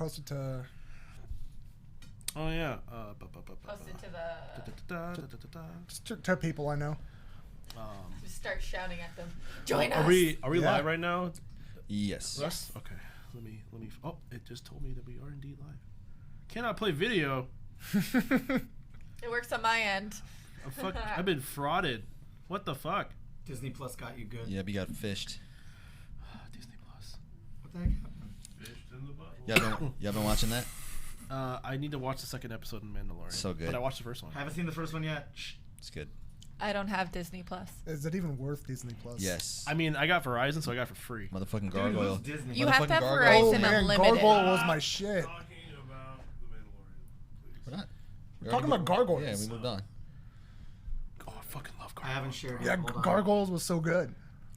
post it to. Oh yeah. Post it to the. Just to people I know. Just start shouting at them. Join us. Are we live right now? Yes. Russ? Okay. Let me. Oh, it just told me that we are indeed live. Cannot play video. It works on my end. Oh, fuck! I've been frauded. What the fuck? Disney Plus got you good. Yeah, we got fished. Disney Plus. What the heck happened? Fished in the bottle. Y'all been watching that? I need to watch the second episode in Mandalorian. So good. But I watched the first one. Haven't seen the first one yet. Shh. It's good. I don't have Disney Plus. Is it even worth Disney Plus? Yes. I mean, I got Verizon, so I got it for free. Motherfucking Dude, gargoyle. who's Disney? You have to have Gargoyle. Verizon Oh man, Unlimited. Gargoyle was my shit. Talking about the Mandalorian, please. We're not. We're talking about gargoyles. Yeah, we moved on. Oh, I fucking love I Gargoyle. haven't shared Yeah, yet. Hold on. Gargoyles was so good.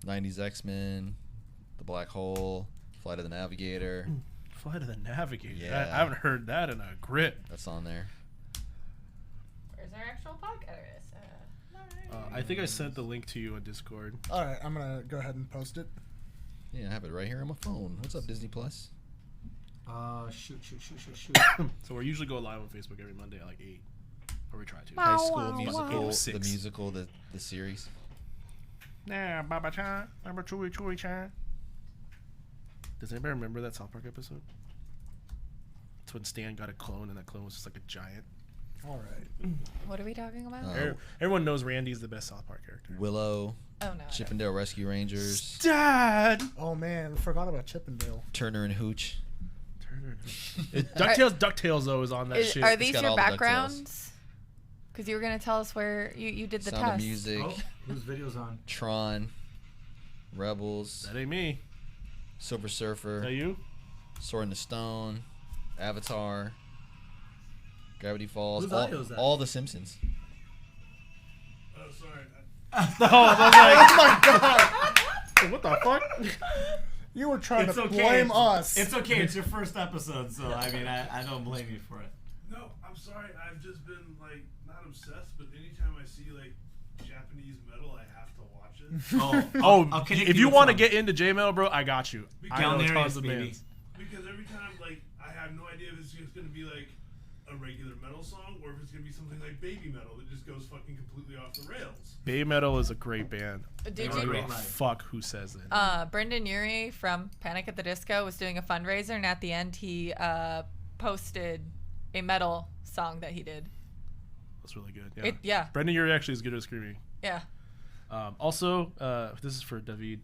90s X-Men, The Black Hole, Flight of the Navigator. Flight of the Navigator. Yeah. I haven't heard that in a grip. That's on there. Where's our actual podcast? I think I sent the link to you on Discord. All right, I'm gonna go ahead and post it. Yeah, I have it right here on my phone. What's up, Disney Plus? Shoot. So we usually go live on Facebook every Monday at like 8. Or we try to. High School Musical, 6. the musical, the series. Nah, Baba Chan. Remember Chewy Chan? Does anybody remember that South Park episode? It's when Stan got a clone and that clone was just like a giant. All right. What are we talking about? Everyone knows Randy's the best South Park character. Willow, Oh no. Chippendale Rescue Rangers, Dad! Oh man, I forgot about Chippendale. Turner and Hooch. DuckTales though is on that shit. Are these got your all the backgrounds? Because you were gonna tell us where you did the Sound test. of Music, Oh, whose video's on? Tron, Rebels, That ain't me. Silver Is Surfer, that you? Sword in the Stone, Avatar, Gravity Falls, Whose audio is that? all the Simpsons. Oh, sorry. Oh my god! What the fuck? You were trying It's to okay. blame us. It's okay. It's your first episode, so I mean, I don't blame you for it. No, I'm sorry. I've just been like not obsessed, but anytime I see like Japanese metal, I have to watch it I'll connect If you with want to some. get into J-Metal, bro, I got you. I know Galnerius, tons of baby. bands. because every time like I have no idea if it's just gonna be like a regular metal song or if it's gonna be something like baby metal that just goes fucking completely off the rails. Bay Metal is a great band. Did I don't you? give a Life. fuck who says it. Brendan Urie from Panic at the Disco was doing a fundraiser, and at the end he posted a metal song that he did. That's really good. Yeah. Brendan, you're actually as good as screaming. Yeah. Also, this is for David.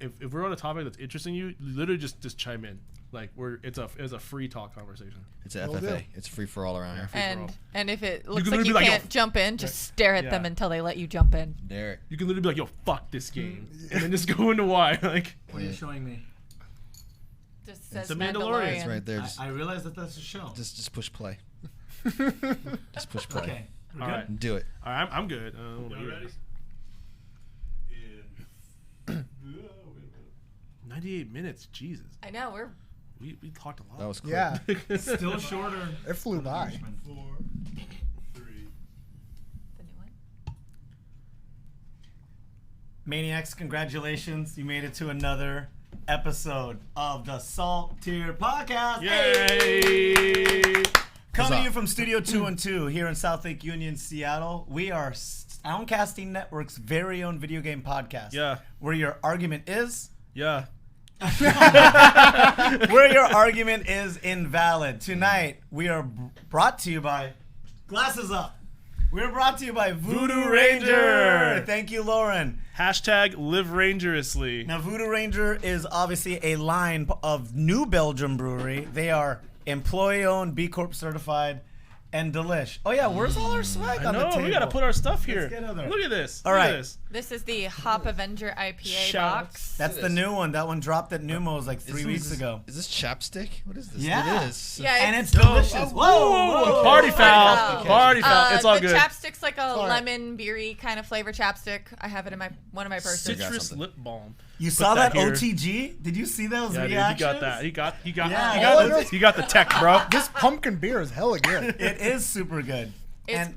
If we're on a topic that's interesting you, literally just chime in. Like it's a free talk conversation. It's a Will do. FFA. It's free for all around here. And if it looks can like literally you be like, can't yo, jump in, just stare at them yeah. until they let you jump in. Derek. You can literally be like, "Yo, fuck this game," and then just go into why. Like, What are you showing me? Just says The Mandalorian. Mandalorian. It's right there. Just, I realize that that's a show. just push play. Just push play. Okay. We're all good? right, Do it. all right, I'm good. I don't wanna Y'all hear ready? it. In 98 minutes, Jesus. I know We talked a lot. That was quick. Yeah, Still shorter. it flew by. 4, 3. the new one. Maniacs, congratulations. You made it to another episode of the Salttier Podcast. Yay! Coming to you from Studio 212 here in South Lake Union, Seattle. We are Soundcasting Network's very own video game podcast. Yeah. Where your argument is... Yeah. where your argument is invalid. Tonight, we are brought to you by... Glasses Up. We're brought to you by Voodoo Ranger. Thank you, Lauren. Hashtag live rangerously. Now, Voodoo Ranger is obviously a line of New Belgium brewery. They are employee-owned, B Corp certified, and delish. Oh yeah, where's all our swag I on the know, table? we gotta put our stuff here. get on there. Look at this. All Look right. at this. This is the Hop Avenger IPA Shout box. That's the new one. That one dropped at Numos like 3 weeks ago. Is this chapstick? What is this? Yeah. It is. Yeah, And it's delicious. Whoa! Party foul. foul. Party foul. It's all the good. chapstick's like a Sorry. lemon beery kind of flavor chapstick. I have it in one of my purses. got Citrus something. lip balm. You Put saw that here. OTG? Did you see those Yeah, dude, he reactions? got that. He got Yeah. he got the tech, bro. This pumpkin beer is hella good. It is super good. It's- And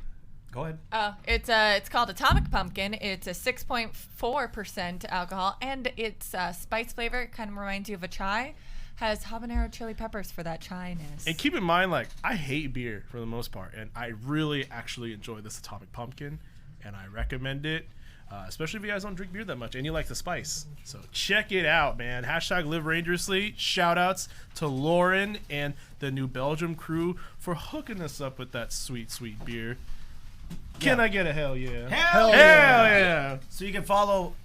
go ahead. It's called Atomic Pumpkin. It's a 6.4% alcohol, and it's spice flavor. It kind of reminds you of a chai. has habanero chili peppers for that chyness. And keep in mind, like, I hate beer for the most part, and I really actually enjoy this Atomic Pumpkin, and I recommend it, especially if you guys don't drink beer that much and you like the spice. So check it out, man. Hashtag Live Rangerously. Shout outs to Lauren and the New Belgium crew for hooking us up with that sweet, sweet beer. Can I get a hell yeah? Hell yeah! So you can follow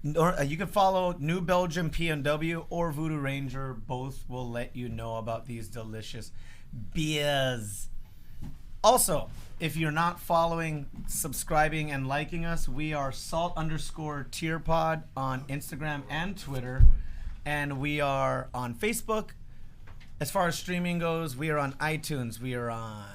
New Belgium PNW or Voodoo Ranger. Both will let you know about these delicious beers. Also, if you're not following, subscribing, and liking us, we are salt_tier pod on Instagram and Twitter. And we are on Facebook. As far as streaming goes, we are on iTunes. We are on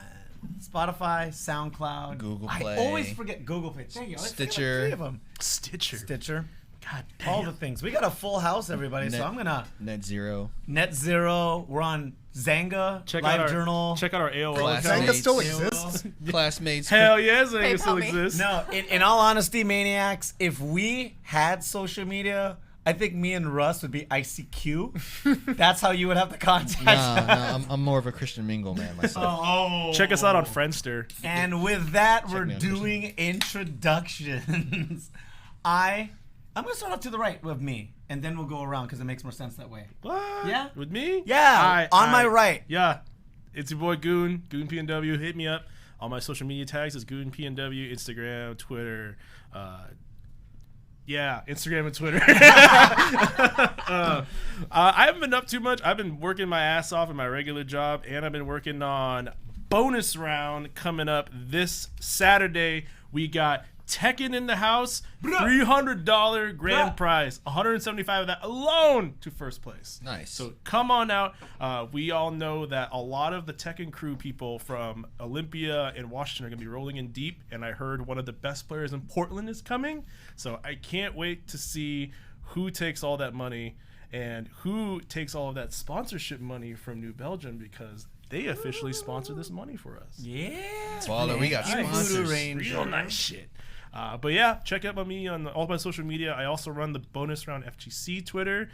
Spotify, SoundCloud, Google I Play. always forget Google Play. Thank you. I always forget like Stitcher. 3 of them. Stitcher. God damn. All the things. We got a full house, everybody. So I'm gonna Net Zero. Net Zero. We're on Zanga, Check Live out our Journal. Check out our AOL Class account. Zanga still AOL. exists? Classmates. Hell yeah, Zanga PayPal still me. exists. No, in all honesty, Maniacs, if we had social media, I think me and Russ would be ICQ. That's how you would have to contact us. I'm more of a Christian Mingle man myself. Oh. Check us out on Friendster. And with that, we're me out, doing introductions. I'm gonna start off to the right with me, and then we'll go around because it makes more sense that way. What? Yeah? With me? Yeah, on my right. Yeah. It's your boy Goon PNW. Hit me up. All my social media tags is Goon PNW, Instagram, Twitter. Instagram and Twitter. I haven't been up too much. I've been working my ass off in my regular job, and I've been working on bonus round coming up this Saturday. We got Tekken in the house, $300 grand prize, 175 of that alone to first place. Nice. So come on out. We all know that a lot of the Tekken crew people from Olympia and Washington are going to be rolling in deep, and I heard one of the best players in Portland is coming. So I can't wait to see who takes all that money and who takes all of that sponsorship money from New Belgium, because they officially sponsor this money for us. Yeah. Father, we got Nice. sponsors. Voodoo Ranger. Real nice shit. But yeah, check out me on all my social media. I also run the Bonus Round FGC Twitter.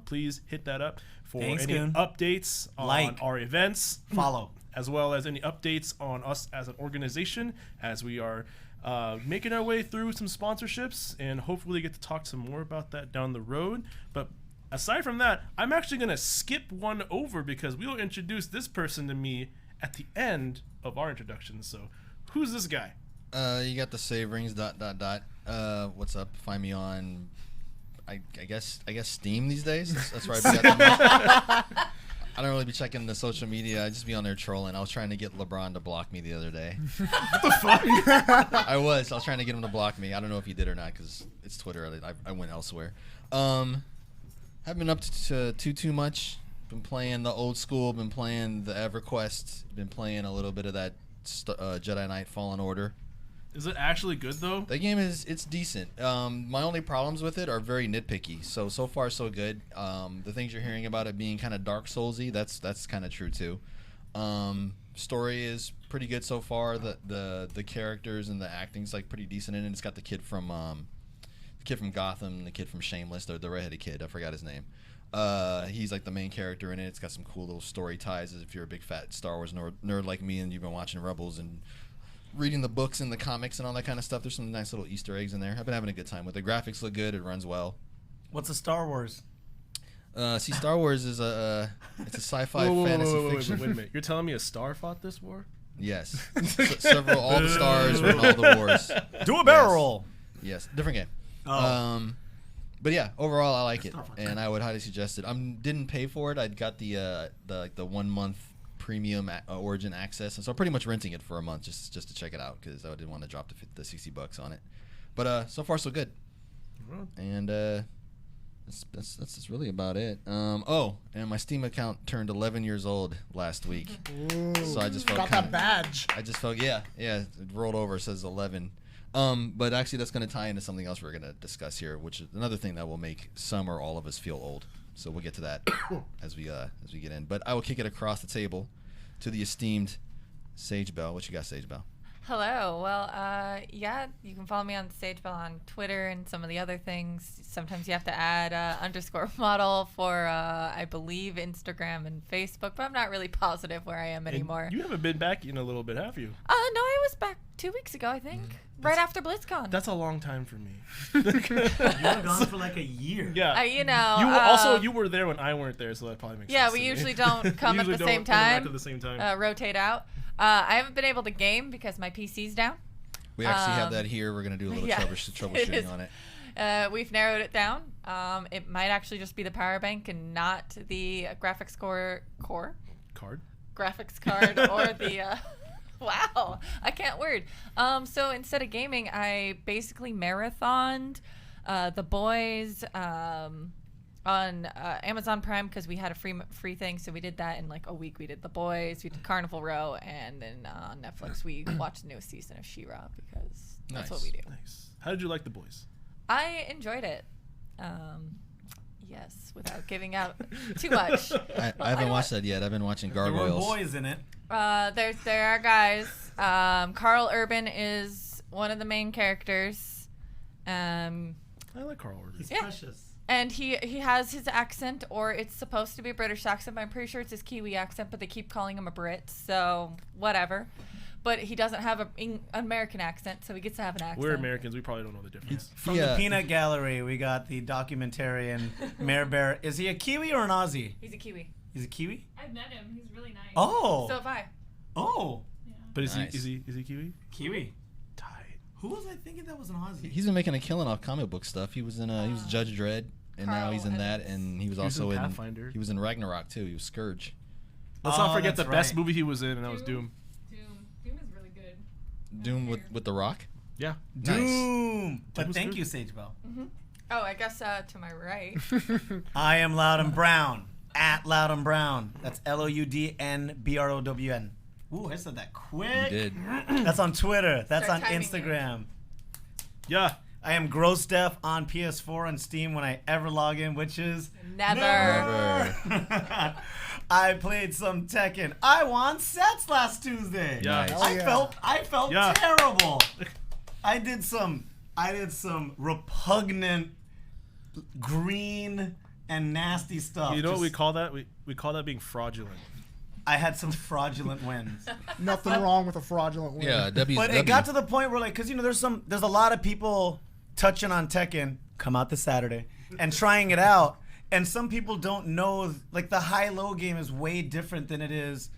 Please hit that up for Thanks, any Goon. updates on Like. our events, Follow. as well as any updates on us as an organization, as we are making our way through some sponsorships, and hopefully get to talk some more about that down the road. But aside from that, I'm actually going to skip one over because we will introduce this person to me at the end of our introduction. So who's this guy? You got the save rings. ... What's up? Find me on. I guess Steam these days. That's where I be at the most. I don't really be checking the social media. I just be on there trolling. I was trying to get LeBron to block me the other day. What the fuck? I was trying to get him to block me. I don't know if he did or not because it's Twitter. I went elsewhere. Haven't been up to too much. Been playing the old school. Been playing the EverQuest. Been playing a little bit of that Jedi Knight Fallen Order. Is it actually good though? That game it's decent. My only problems with it are very nitpicky. So far so good. The things you're hearing about it being kind of Dark Soulsy, that's kind of true too. Story is pretty good so far. The characters and the acting's like pretty decent in it. It's got the kid from Gotham, the kid from Shameless, the redheaded kid. I forgot his name. He's like the main character in it. It's got some cool little story ties if you're a big fat Star Wars nerd like me and you've been watching Rebels and reading the books and the comics and all that kind of stuff. There's some nice little Easter eggs in there. I've been having a good time with it. The graphics look good. It runs well. What's a Star Wars? Star Wars is it's a sci-fi Whoa, fantasy fiction. wait a minute. You're telling me a star fought this war? Yes. All the stars were in all the wars. Do a barrel roll. Yes, different game. Oh. But yeah, overall I like it, and I would highly suggest it. I didn't pay for it. I got the 1 month premium Origin access, and so I'm pretty much renting it for a month just to check it out because I didn't want to drop the $60 on it. But so far so good, and that's really about it. And my Steam account turned 11 years old last week, so I just felt Got that badge. I just felt it rolled over. It says 11. But actually that's going to tie into something else we're going to discuss here, which is another thing that will make some or all of us feel old. So we'll get to that as we get in. But I will kick it across the table to the esteemed Sage Bell. What you got, Sage Bell? Hello. Well, yeah, you can follow me on Stage Bell on Twitter and some of the other things. Sometimes you have to add underscore model for, I believe, Instagram and Facebook, but I'm not really positive where I am And anymore. You haven't been back in a little bit, have you? No, I was back 2 weeks ago, I think, right after BlizzCon. That's a long time for me. You were gone for like a year. Yeah. You know. You were also you were there when I weren't there, so that probably makes Yeah, sense. we to me. usually don't come at Usually the don't same interact time. at the same time. Rotate out. I haven't been able to game because my PC's down. We actually have that here. We're gonna do a little yeah, troubleshooting on it. We've narrowed it down. It might actually just be the power bank and not the graphics core Card. graphics card or the wow, I can't word. So instead of gaming, I basically marathoned The Boys on Amazon Prime because we had a free thing, so we did that in like a week. We did The Boys, we did Carnival Row, and then on Netflix we watched the newest season of She-Ra because that's what we do. Nice. How did you like The Boys? I enjoyed it. Yes, without giving out too much. I haven't watched that yet. I've been watching There were Gargoyles. boys in it. There are guys. Carl Urban is one of the main characters. I like Carl Urban. He's Yeah. precious. And he has his accent, or it's supposed to be a British accent, but I'm pretty sure it's his Kiwi accent, but they keep calling him a Brit, so whatever. But he doesn't have an American accent, so he gets to have an accent. We're Americans. We probably don't know the difference. From the Peanut Gallery, we got the documentarian Mayor Bear. Is he a Kiwi or an Aussie? He's a Kiwi. He's a Kiwi? I've met him. He's really nice. Oh. So have I. Oh. Yeah. But is Nice. he Kiwi? Kiwi. Tight. Who was I thinking that was an Aussie? He's been making a killing off comic book stuff. He was in he was Judge Dredd, and now Carl he's in that, Evans. and he was He was also in in Pathfinder. He was in Ragnarok too. He was Scourge. Let's not forget the that's best right. movie he was in, and that was Doom. Doom is really good. Doom with the Rock. Yeah. Doom. But was thank good. you, Sage Bell. Oh, I guess to my right. I am Loud and Brown. At Loud and Brown. That's LOUDNBROWN. Ooh, I said that You quick. did. That's on Twitter. That's Start on timing Instagram. Yeah. I am Gross Def on PS4 and Steam when I ever log in, which is Never. Never. I played some Tekken. I won sets last Tuesday. Yeah. Nice. I felt Yeah. terrible. I did some repugnant green and nasty stuff. You know what we Just- call that? We call that being fraudulent. I had some fraudulent wins. Nothing wrong with a fraudulent win. Yeah, W's. But it got to the point where, like, because, you know, there's a lot of people touching on Tekken, come out this Saturday, and trying it out. And some people don't know, like, the high-low game is way different than it is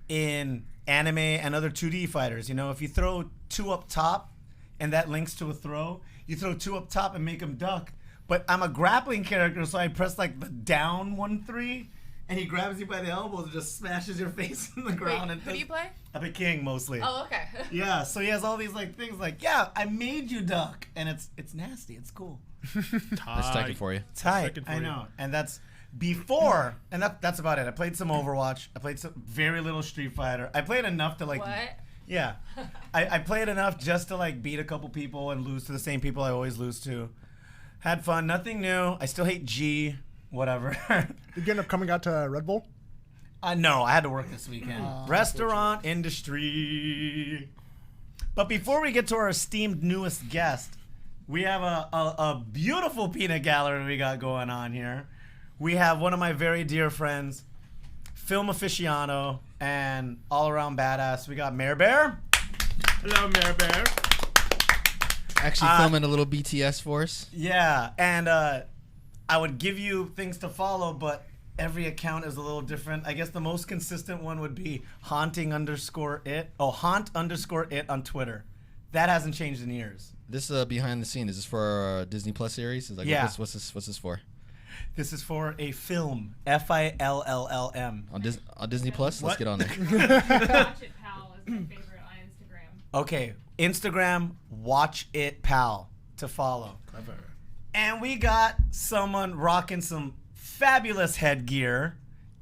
in anime and other 2D fighters. You know, if you throw two up top and that links to a throw, you throw two up top and make them duck. But I'm a grappling character, so I press, like, the down 1-3, and he grabs you by the elbows and just smashes your face in the Wait, ground. And who do you play? I play King mostly. Oh, okay. Yeah, so he has all these like things like, yeah, I made you duck, and it's nasty. It's cool. That's Tekken for you. Tight. Second for I you. know, and that's before, and that's about it. I played some Overwatch. I played some very little Street Fighter. I played enough to like, What? yeah, I played enough just to like beat a couple people and lose to the same people I always lose to. Had fun. Nothing new. I still hate G. Whatever. You end up coming out to Red Bull? No, I had to work this weekend. Restaurant industry. But before we get to our esteemed newest guest, we have a beautiful peanut gallery we got going on here. We have one of my very dear friends, film aficionado and all around badass. We got Mayor Bear. Hello, Mayor Bear. Actually filming a little BTS for us. Yeah, and I would give you things to follow, but every account is a little different. I guess the most consistent one would be haunt_it. Oh, haunt_it on Twitter. That hasn't changed in years. This behind the scene, is this for our Disney Plus series? Is like, Yeah. What's this for? This is for a film. FILLLM. On Disney Plus? Let's What? get on there. Watch It Pal is my favorite on Instagram. Okay, Instagram, watch it, pal, to follow. Clever. And we got someone rocking some fabulous headgear.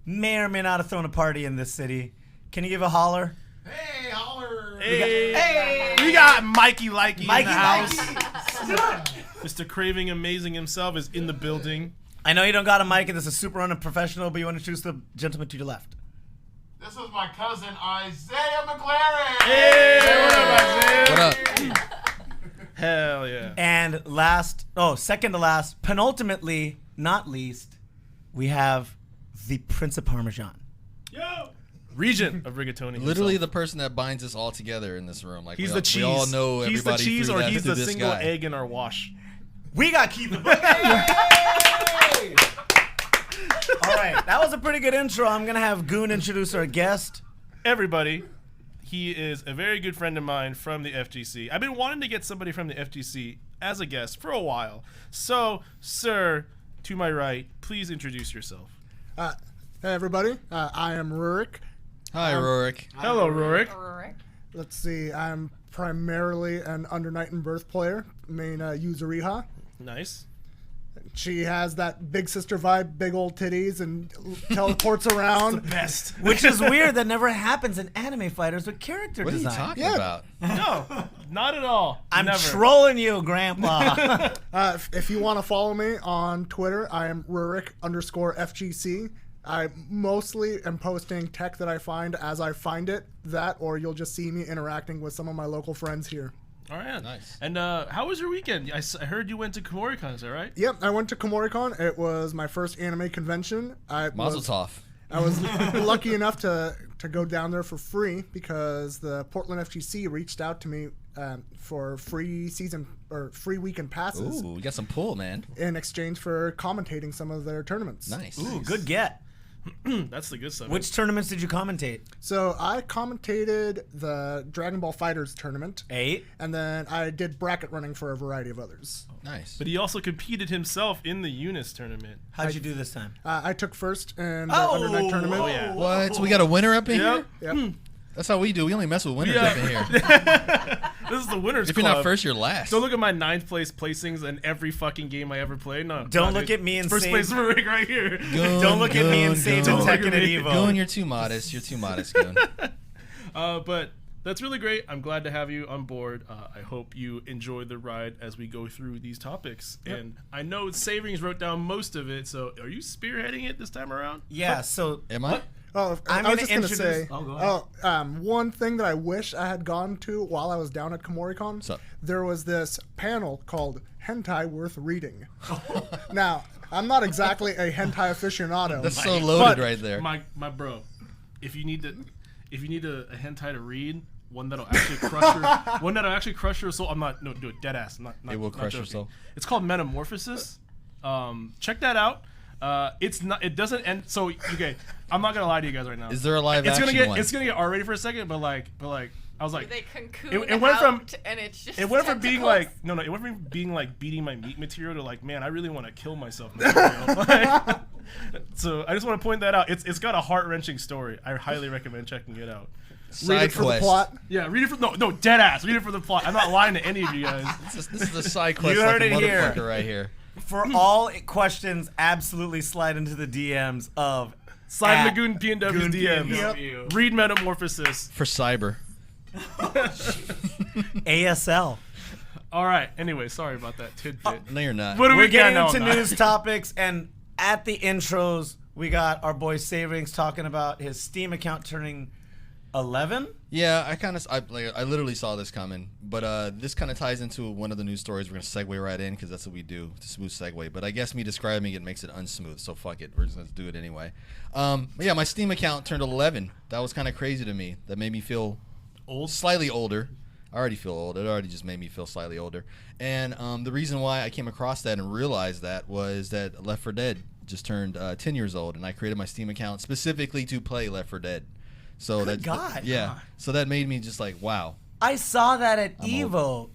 May or may not have thrown a party in this city. Can you give a holler? Hey, holler! Hey, we got Mikey Likey Mikey in the house. Likey. Mr. Craving Amazing himself is in the building. I know you don't got a mic and this is super unprofessional, but you want to choose the gentleman to your left. This is my cousin Isaiah McLaren. Hey, What up? Hell yeah. And second to last, penultimately, not least, we have the Prince of Parmesan. Yo. Regent of Rigatoni. Literally himself. the person that binds us all together in this room. Like He's we the all, cheese. We all know He's the everybody cheese, through or that, he's through the this single guy. egg in our wash. We got Keith the Book. All right, that was a pretty good intro. I'm going to have Goon introduce our guest. Everybody, he is a very good friend of mine from the FGC. I've been wanting to get somebody from the FGC as a guest for a while. So, sir, to my right, please introduce yourself. Hey, everybody. I am Ruric. Hi, Ruric. Hello, Ruric. Ruric. Let's see. I'm primarily an Under Night and Birth player, main Yuzuriha. Nice. She has that big sister vibe, big old titties, and teleports around. Best. Which is weird. That never happens in anime fighters with character What are you design. talking Yeah. about? No, not at all. I'm Never. trolling you, Grandpa. If you want to follow me on Twitter, I am Ruric_FGC. I mostly am posting tech that I find as I find it, or you'll just see me interacting with some of my local friends here. All right. Nice. And how was your weekend? I heard you went to KomoriCon, is that right? Yep, I went to KomoriCon. It was my first anime convention. Mazel tov. I was lucky enough to go down there for free because the Portland FGC reached out to me for free weekend passes Ooh, you got some pull, man. in exchange for commentating some of their tournaments. Nice. Ooh, good get. That's the good stuff. Which tournaments did you commentate? So I commentated the Dragon Ball Fighters tournament, 8. and then I did bracket running for a variety of others. Nice. But he also competed himself in the Eunice tournament. How'd you do this time? I took first in the Under Night tournament. Oh, yeah. What? So we got a winner up in Yep. here? Yep. That's how we do. We only mess with winners Yeah. up in here. This is the winners If you're club. not first, you're last. Don't look at my 9th place placings in every fucking game I ever played. No. Don't no, look dude. at me and First say- place Ruric right here. Goon, Don't look at me and Goon, say Goon. the Tekken and Goon, Evo. Goon, you're too modest. You're too modest, Goon. But that's really great. I'm glad to have you on board. I hope you enjoy the ride as we go through these topics. Yep. And I know Saverings wrote down most of it. So are you spearheading it this time around? Yeah, so Am I? Oh, I'm I was gonna just going to introduce- say, Oh, go ahead. one thing that I wish I had gone to while I was down at KomoriCon, What's up? there was this panel called Hentai Worth Reading. Now, I'm not exactly a hentai aficionado. That's so loaded But right there. My bro, if you need a hentai to read, one that'll actually crush your soul. I'm not do it dead ass. Not It will not crush your joking. soul. It's called Metamorphosis. Check that out. It's not. It doesn't end. So okay, I'm not gonna lie to you guys right now. Is there a live It's action gonna get one? it's gonna get R-rated for a second, but like I was like, They cocoon it went from- out, and it's just it went from being tentacles. like no, it went from being like beating my meat material to like, man, I really want to kill myself material. Like, so I just want to point that out. It's got a heart-wrenching story. I highly recommend checking it out. Read Side it for quest. the plot. Yeah, read it for no dead ass. Read it for the plot. I'm not lying to any of you guys. This is a side quest You like heard a it here. motherfucker right here. for all questions, absolutely slide into the DMs of Slide at Lagoon PNW's Goon DMs. PNW. Read Metamorphosis. For cyber. ASL. All right. Anyway, sorry about that tidbit. No, you're not. What do We're we got getting now? into I'm not. news topics, and at the intros, we got our boy Saverings talking about his Steam account turning 11. Yeah, I literally saw this coming, but this kind of ties into one of the news stories. We're gonna segue right in because that's what we do. It's a smooth segue, but I guess me describing it makes it unsmooth. So fuck it, we're just gonna do it anyway. But yeah, my Steam account turned 11. That was kind of crazy to me. That made me feel Old. slightly older. I already feel old. It already just made me feel slightly older. And the reason why I came across that and realized that was that Left 4 Dead just turned 10 years old, and I created my Steam account specifically to play Left 4 Dead. So Good that God. yeah. So that made me just like, wow. I saw that at I'm Evo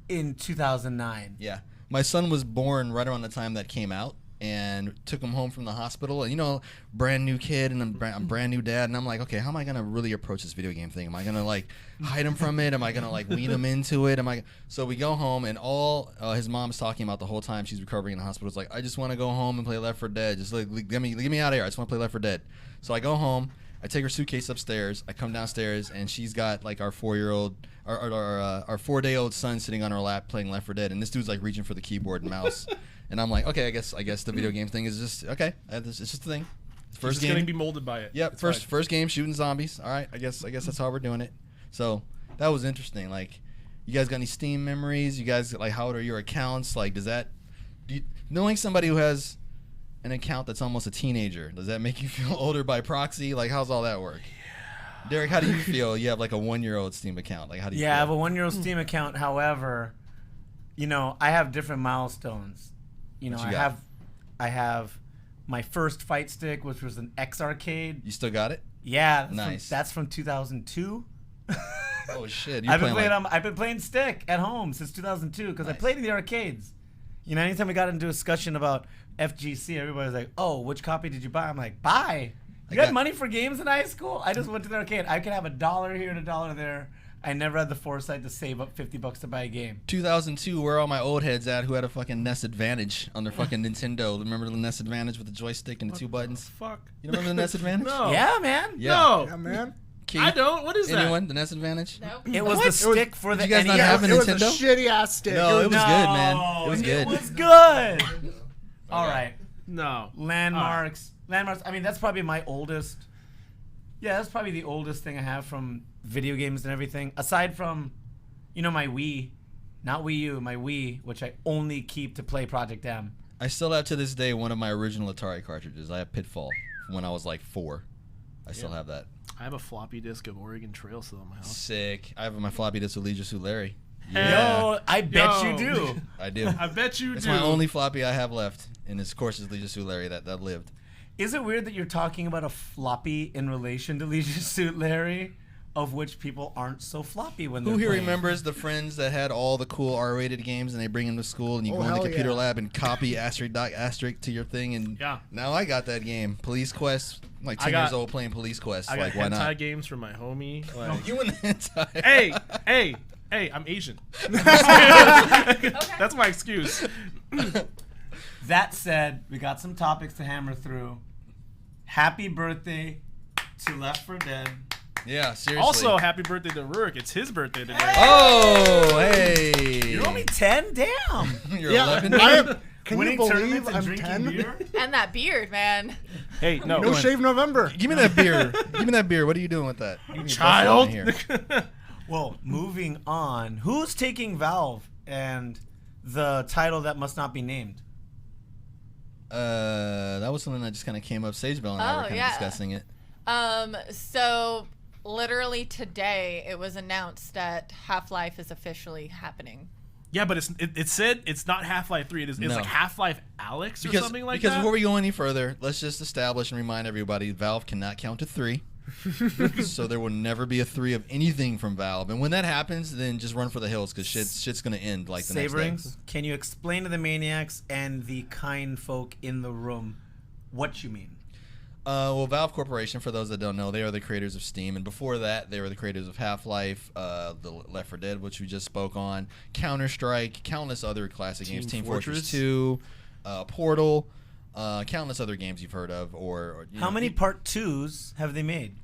in 2009. Yeah. My son was born right around the time that came out, and took him home from the hospital. And, you know, brand new kid and a brand new dad. And I'm like, okay, how am I going to really approach this video game thing? Am I going to, like, hide him from it? Am I going to, like, wean him into it? So we go home, and all his mom's talking about the whole time she's recovering in the hospital is like, I just want to go home and play Left 4 Dead. Just, like, get me out of here. I just want to play Left 4 Dead. So I go home. I take her suitcase upstairs. I come downstairs, and she's got, like, our 4-year-old, our 4-day-old son sitting on her lap playing Left 4 Dead, and this dude's, like, reaching for the keyboard and mouse. And I'm like, okay, I guess the video game thing is just, okay, it's just a thing. First He's game. gonna be molded by it. Yep, It's first game shooting zombies. All right, I guess that's how we're doing it. So that was interesting. Like, you guys got any Steam memories? You guys, like, how are your accounts? Like, knowing somebody who has an account that's almost a teenager, does that make you feel older by proxy? Like, how's all that work? Yeah. Derek, how do you feel? You have like a 1-year-old Steam account. Like, how do you? Yeah, feel? I have a 1-year-old Steam account. However, I have different milestones. What you got? I have my first fight stick, which was an X Arcade. You still got it? Yeah, Nice. That's from 2002. Oh shit! I've been playing stick at home since 2002 because I played in the arcades. Anytime we got into a discussion about FGC, everybody's like, "Oh, which copy did you buy?" I'm like, "Buy? You had money for games in high school? I just went to the arcade. I could have $1 here and $1 there. I never had the foresight to save up $50 to buy a game." 2002, where are all my old heads at who had a fucking NES Advantage on their fucking Nintendo? Remember the NES Advantage with the joystick and the two buttons? Fuck. You don't remember the NES Advantage? No. Yeah, man. Yeah. No. Yeah, man. Keith? I don't. What is that? Anyone? The NES Advantage? Nope. It was the stick for the Did you guys not NES. have a It was a Nintendo? shitty ass stick. No, it was No, good, man. It was good. It was good. All right. No. Landmarks. Landmarks. I mean, that's probably my oldest. Yeah, that's probably the oldest thing I have from video games and everything. Aside from, my Wii. Not Wii U, my Wii, which I only keep to play Project M. I still have to this day one of my original Atari cartridges. I have Pitfall from when I was like 4. I still have that. I have a floppy disk of Oregon Trail still in my house. Sick. I have my floppy disk with Leisure Suit Larry. Yo, I bet you do. I do. I bet you It's do. my only floppy I have left. And of course it's Leisure Suit Larry that lived. Is it weird that you're talking about a floppy in relation to Leisure Suit Larry, of which people aren't so floppy when they're Who here playing? remembers the friends that had all the cool R-rated games and they bring them to school and you go in the hell computer yeah. lab and copy asterisk to your thing and Yeah. now I got that game. Police Quest. I'm like 10 years old playing Police Quest. I got Like, why hentai not? games from my homie. Like, You and the hentai. hey, I'm Asian. That's my excuse. That said, we got some topics to hammer through. Happy birthday to Left 4 Dead. Yeah, seriously. Also, happy birthday to Ruric. It's his birthday today. Oh, hey. You're only 10? Damn. You're Yeah, 11. I am. Can Winning you believe tournaments and I'm drinking 10? beer? And that beard, man. Hey, no. No shave November. Give me that beer. Give me that beer. What are you doing with that? You Child. Here. Well, moving on. Who's taking Valve and the title that must not be named? That was something that just kind of came up. Sage Bell and I were kind of discussing it. So literally today it was announced that Half-Life is officially happening. Yeah, but it said it's not Half-Life 3. It's No. like Half-Life Alex or something like because that. before we go any further, let's just establish and remind everybody Valve cannot count to 3. So there will never be a 3 of anything from Valve. And when that happens, then just run for the hills because shit's going to end like the next day. Saberings, can you explain to the maniacs and the kind folk in the room what you mean? Well, Valve Corporation, for those that don't know, they are the creators of Steam, and before that, they were the creators of Half-Life, the Left 4 Dead, which we just spoke on, Counter-Strike, countless other classic games, Team Fortress 2, Portal, countless other games you've heard of. How many part 2s have they made?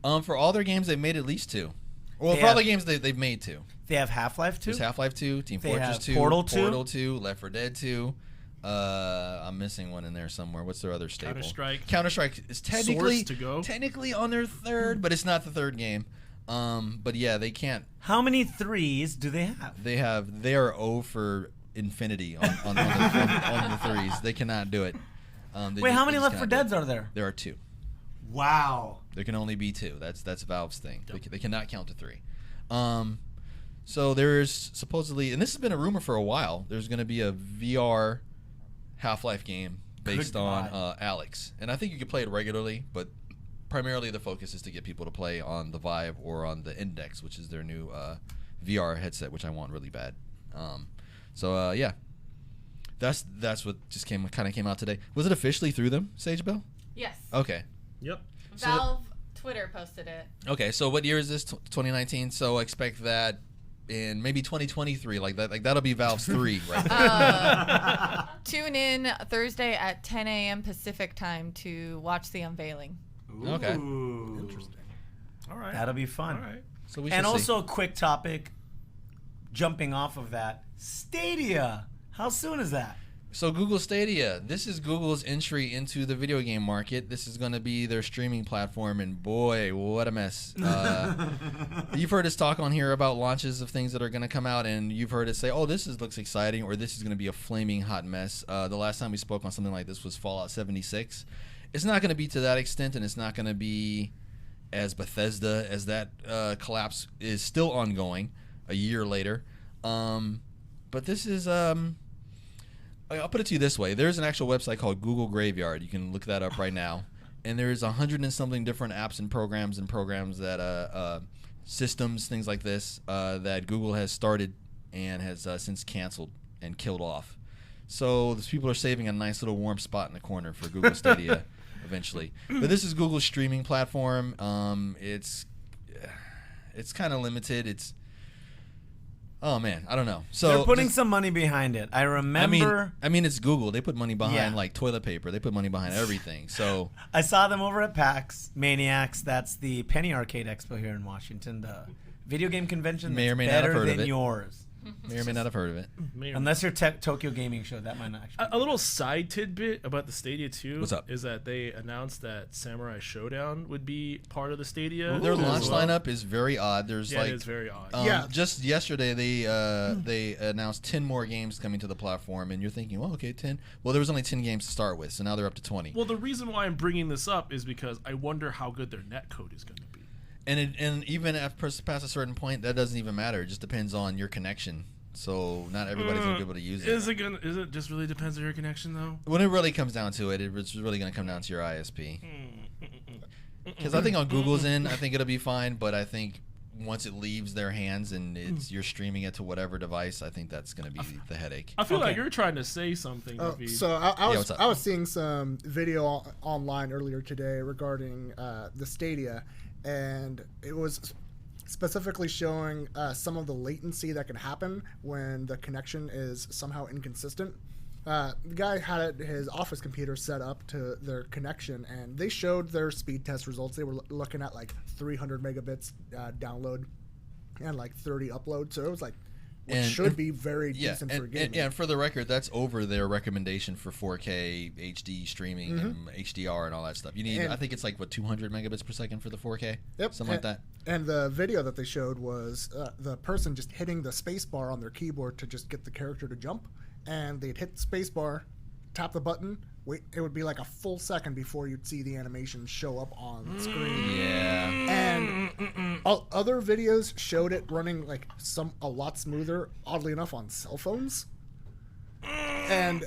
For all their games, they've made at least 2. Well, They for all have- the games, they've made 2. They have Half-Life 2? There's Half-Life 2, Team They Fortress have 2, Portal 2? Portal 2, Left 4 Dead 2. I'm missing one in there somewhere. What's their other staple? Counter-Strike. Counter-Strike is technically Source to go. technically on their 3rd, but it's not the 3rd game. But yeah, they can't. How many 3s do they have? They are 0 for infinity on the 3s. They cannot do it. Wait, how many Left 4 Deads are there? There are 2. Wow. There can only be 2. That's Valve's thing. They cannot count to 3. So there's supposedly, and this has been a rumor for a while, there's going to be a VR Half-Life game based on Alex. And I think you could play it regularly, but primarily the focus is to get people to play on the Vive or on the Index, which is their new VR headset, which I want really bad. Yeah. That's what just came out today. Was it officially through them, Sage Bell? Yes. Okay. Yep. Valve Twitter posted it. Okay, so what year is this? 2019. So expect that in maybe 2023. Like that'll be Valve's 3, right? Tune in Thursday at 10 a.m. Pacific time to watch the unveiling. Okay. Interesting. All right. That'll be fun. All right. So we And shall also a quick topic, jumping off of that, Stadia. How soon is that? So Google Stadia, this is Google's entry into the video game market. This is going to be their streaming platform, and boy, what a mess. You've heard us talk on here about launches of things that are going to come out, and you've heard us say, oh, looks exciting, or this is going to be a flaming hot mess. The last time we spoke on something like this was Fallout 76. It's not going to be to that extent, and it's not going to be as Bethesda as that collapse is still ongoing a year later. But this is... I'll put it to you this way. There's an actual website called Google Graveyard. You can look that up right now. And there's 100 and something different apps and programs that systems, things like this, that Google has started and has since canceled and killed off. So these people are saving a nice little warm spot in the corner for Google Stadia eventually. But this is Google's streaming platform. It's kind of limited. Oh man, I don't know. So they're putting some money behind it. I remember. I mean, it's Google. They put money behind Yeah. like toilet paper. They put money behind everything. So I saw them over at PAX Maniacs. That's the Penny Arcade Expo here in Washington. The video game convention May or that's may not have better heard of than it. yours. may or may not have heard of it. Unless you're Tokyo Gaming Show, that might not actually. A little side tidbit about the Stadia 2 What's up? is that they announced that Samurai Showdown would be part of the Stadia. Their as launch well. lineup is very odd. There's Yeah, like it is very odd. Yeah. Just yesterday they announced 10 more games coming to the platform, and you're thinking, well, okay, 10. Well, there was only 10 games to start with, so now they're up to 20. Well, the reason why I'm bringing this up is because I wonder how good their netcode is going to be. And even past a certain point, that doesn't even matter. It just depends on your connection. So not everybody's gonna be able to use it. Is it just really depends on your connection though? When it really comes down to it, it's really gonna come down to your ISP. Because I think on Google's end, I think it'll be fine. But I think once it leaves their hands and you're streaming it to whatever device, I think that's gonna be the headache. I feel like Okay. you're trying to say something. David. So what's up? I was seeing some video online earlier today regarding the Stadia, and it was specifically showing some of the latency that can happen when the connection is somehow inconsistent. The guy had his office computer set up to their connection, and they showed their speed test results. They were looking at like 300 megabits download and like 30 upload. So it was like, which should be very decent for gaming. And for the record, that's over their recommendation for 4K HD streaming and HDR and all that stuff. You need, I think it's like 200 megabits per second for the 4K, something like that. And the video that they showed was the person just hitting the space bar on their keyboard to just get the character to jump, and they'd hit the space bar, tap the button, wait. It would be like a full second before you'd see the animation show up on the screen. Yeah. And other videos showed it running like a lot smoother, oddly enough, on cell phones. And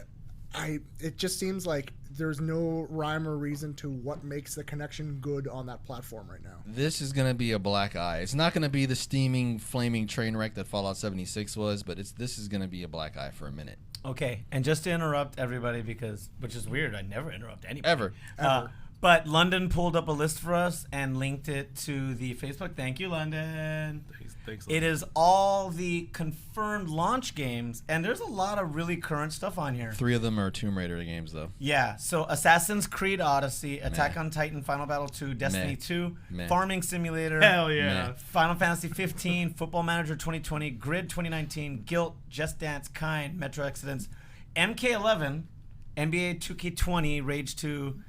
it just seems like there's no rhyme or reason to what makes the connection good on that platform right now. This is going to be a black eye. It's not going to be the steaming, flaming train wreck that Fallout 76 was, but this is going to be a black eye for a minute. Okay, and just to interrupt everybody, which is weird, I never interrupt anybody. Ever. But London pulled up a list for us and linked it to the Facebook. Thank you, London. Thanks. It is all the confirmed launch games, and there's a lot of really current stuff on here. 3 of them are Tomb Raider games, though. Yeah, so Assassin's Creed Odyssey, Attack on Titan, Final Battle 2, Destiny 2, Farming Simulator, Hell yeah. Meh. Final Fantasy 15, Football Manager 2020, Grid 2019, Guilt, Just Dance, Kind, Metro Exodus, MK11, NBA 2K20, Rage 2,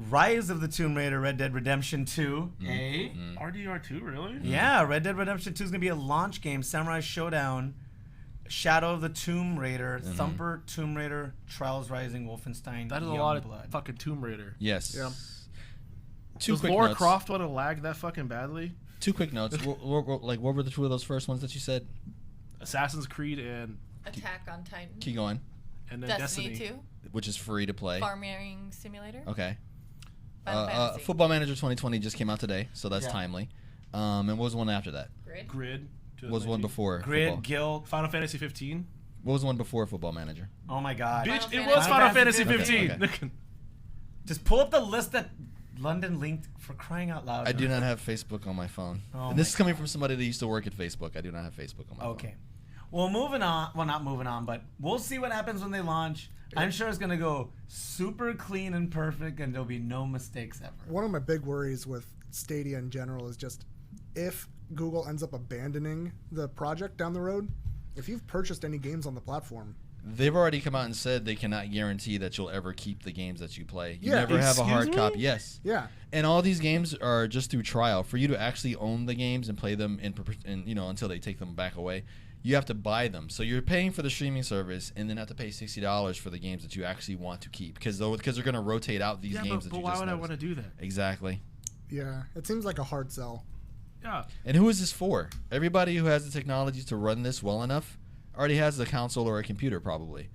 Rise of the Tomb Raider, Red Dead Redemption 2. Hey? RDR2, really? Yeah, Red Dead Redemption 2 is going to be a launch game. Samurai Showdown, Shadow of the Tomb Raider, Thumper, Tomb Raider, Trials Rising, Wolfenstein, That is a Youngblood. lot of fucking Tomb Raider. Yes. Yeah. Two Does quick Lara notes. Croft want to lag that fucking badly? 2 quick notes. What were the 2 of those first ones that you said? Assassin's Creed and Attack on Titan. Keep going. then Destiny 2. Which is free to play. Farming Simulator. Okay. Final Fantasy. Football Manager 2020 just came out today, so that's Yeah. timely. And what was the one after that? Grid. What was the one 2019. before? Grid, football? Guild. Final Fantasy 15. What was the one before Football Manager? Oh my God. Bitch, Final it was Fantasy Final Fantasy 15. 15. Just pull up the list that London linked, for crying out loud. I do not have Facebook on my phone. Oh And this my is coming from somebody that used to work at Facebook. I do not have Facebook on my phone. Okay. Well, moving on. Well, not moving on, but we'll see what happens when they launch. I'm sure it's going to go super clean and perfect, and there'll be no mistakes ever. One of my big worries with Stadia in general is just if Google ends up abandoning the project down the road, if you've purchased any games on the platform, they've already come out and said they cannot guarantee that you'll ever keep the games that you play. You Yeah. never have a hard Excuse copy. me? Yes. Yeah. And all these games are just through trial. For you to actually own the games and play them in until they take them back away, you have to buy them. So you're paying for the streaming service and then have to pay $60 for the games that you actually want to keep because they're going to rotate out these Yeah, games but that you why just would I noticed. want to do that? Exactly. Yeah. It seems like a hard sell. Yeah. And who is this for? Everybody who has the technology to run this well enough already has a console or a computer probably.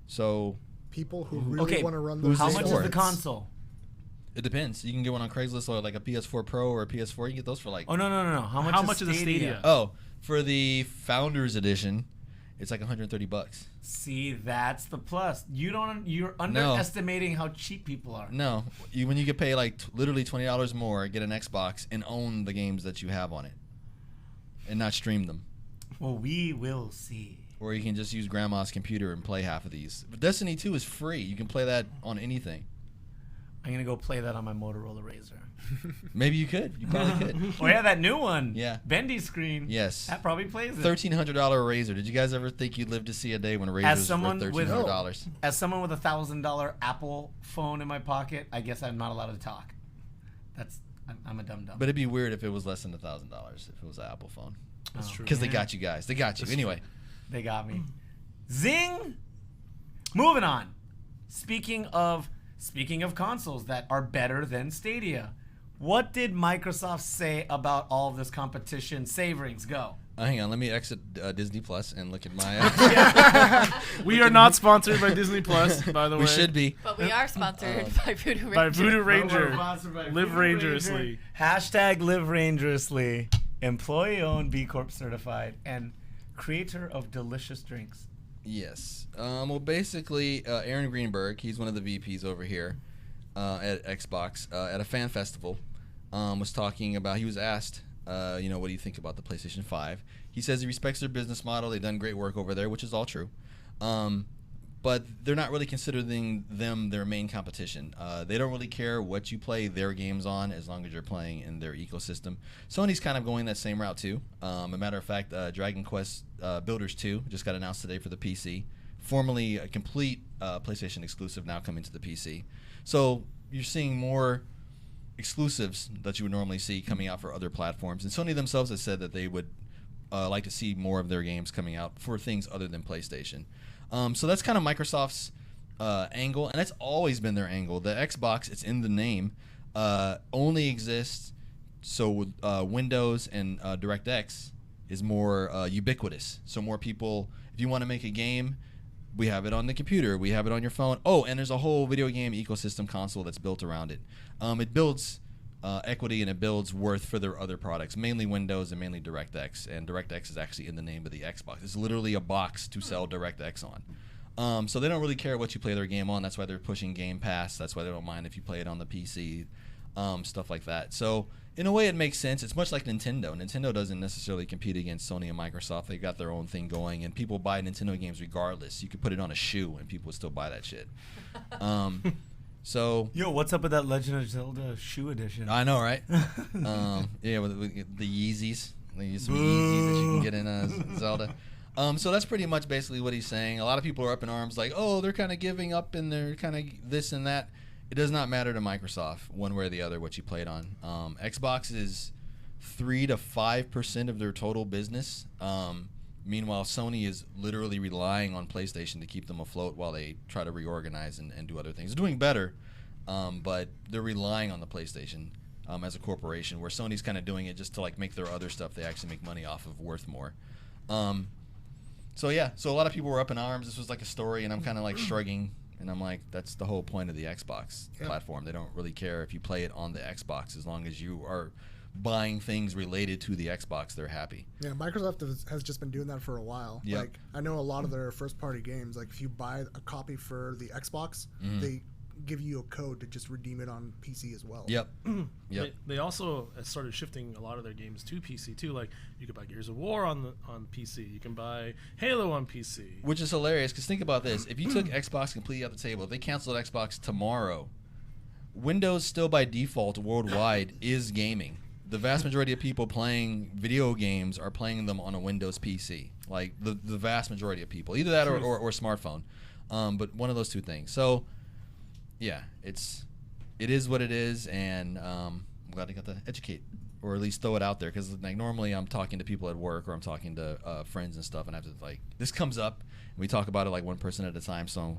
So People who really want to run who's those. How this much for? is the console? it depends. You can get one on Craigslist or like a PS4 Pro or a PS4. You can get those for like Oh no. How much is the Stadia? Oh, for the Founders Edition, it's like $130. See, that's the plus. You're underestimating how cheap people are. No, when you could pay like literally $20 more, get an Xbox and own the games that you have on it, and not stream them. Well, we will see. Or you can just use grandma's computer and play half of these. But Destiny 2 is free. You can play that on anything. I'm gonna go play that on my Motorola Razr. Maybe you could. You probably could. Oh yeah, that new one. Yeah. Bendy screen. Yes. That probably plays it. $1,300 razor. Did you guys ever think you'd live to see a day when razors were someone with- $1,300? As someone with $1,000 Apple phone in my pocket, I guess I'm not allowed to talk. I'm a dum dum. But it'd be weird if it was less than $1,000 if it was an Apple phone. That's true. Because they got you guys. They got you. Anyway. They got me. Zing. Moving on. Speaking of consoles that are better than Stadia, what did Microsoft say about all of this competition? Saverings, go. Hang on. Let me exit Disney Plus and look at my... We are not sponsored by Disney Plus, by the way. we should be. But we are sponsored by Voodoo Ranger. By Voodoo Ranger. Sponsored by Live Voodoo rangerously. Ranger. #live rangerously. Employee owned, B Corp certified, and creator of delicious drinks. Yes. Well, basically, Aaron Greenberg, he's one of the VPs over here at Xbox, at a fan festival, was talking about, he was asked, what do you think about the PlayStation 5? He says he respects their business model. They've done great work over there, which is all true. But they're not really considering them their main competition. They don't really care what you play their games on as long as you're playing in their ecosystem. Sony's kind of going that same route too. A matter of fact, Dragon Quest Builders 2 just got announced today for the PC. Formerly a complete PlayStation exclusive, now coming to the PC. So you're seeing more exclusives that you would normally see coming out for other platforms. And Sony themselves has said that they would like to see more of their games coming out for things other than PlayStation. So that's kind of Microsoft's angle, and that's always been their angle. The Xbox, it's in the name, only exists so Windows and DirectX is more ubiquitous. So more people, if you want to make a game, we have it on the computer, we have it on your phone. Oh, and there's a whole video game ecosystem console that's built around it. It builds equity and it builds worth for their other products, mainly Windows and mainly DirectX. And DirectX is actually in the name of the Xbox. It's literally a box to sell DirectX on. So they don't really care what you play their game on. That's why they're pushing Game Pass. That's why they don't mind if you play it on the PC, stuff like that. So in a way, it makes sense. It's much like Nintendo. Nintendo doesn't necessarily compete against Sony and Microsoft. They got their own thing going, and people buy Nintendo games regardless. You could put it on a shoe, and people would still buy that shit. So Yo, what's up with that Legend of Zelda shoe edition? I know, right? Yeah, with the Yeezys. There's some Yeezys that you can get in Zelda. So that's pretty much basically what he's saying. A lot of people are up in arms like, oh, they're kind of giving up and they're kind of this and that. It does not matter to Microsoft one way or the other what you played on. Xbox is 3 to 5% of their total business. Meanwhile, Sony is literally relying on PlayStation to keep them afloat while they try to reorganize and do other things. They're doing better, but they're relying on the PlayStation as a corporation, where Sony's kind of doing it just to like make their other stuff they actually make money off of worth more. So a lot of people were up in arms. This was like a story, and I'm kind of like shrugging, and I'm like, that's the whole point of the Xbox platform. They don't really care if you play it on the Xbox as long as you are buying things related to the Xbox. They're happy. Yeah, Microsoft has just been doing that for a while. Yep. Like, I know a lot of their first-party games, like if you buy a copy for the Xbox, they give you a code to just redeem it on PC as well. Yep. Yep. They also started shifting a lot of their games to PC too. Like you could buy Gears of War on PC. You can buy Halo on PC. Which is hilarious because think about this: if you took Xbox completely off the table, if they canceled Xbox tomorrow, Windows still by default worldwide is gaming. the vast majority of people playing video games are playing them on a Windows PC. Like the vast majority of people, either that or smartphone. But one of those two things. So, yeah, it is what it is, and I'm glad I got to educate or at least throw it out there, because like normally I'm talking to people at work or I'm talking to friends and stuff, and I have to like this comes up and we talk about it like one person at a time. So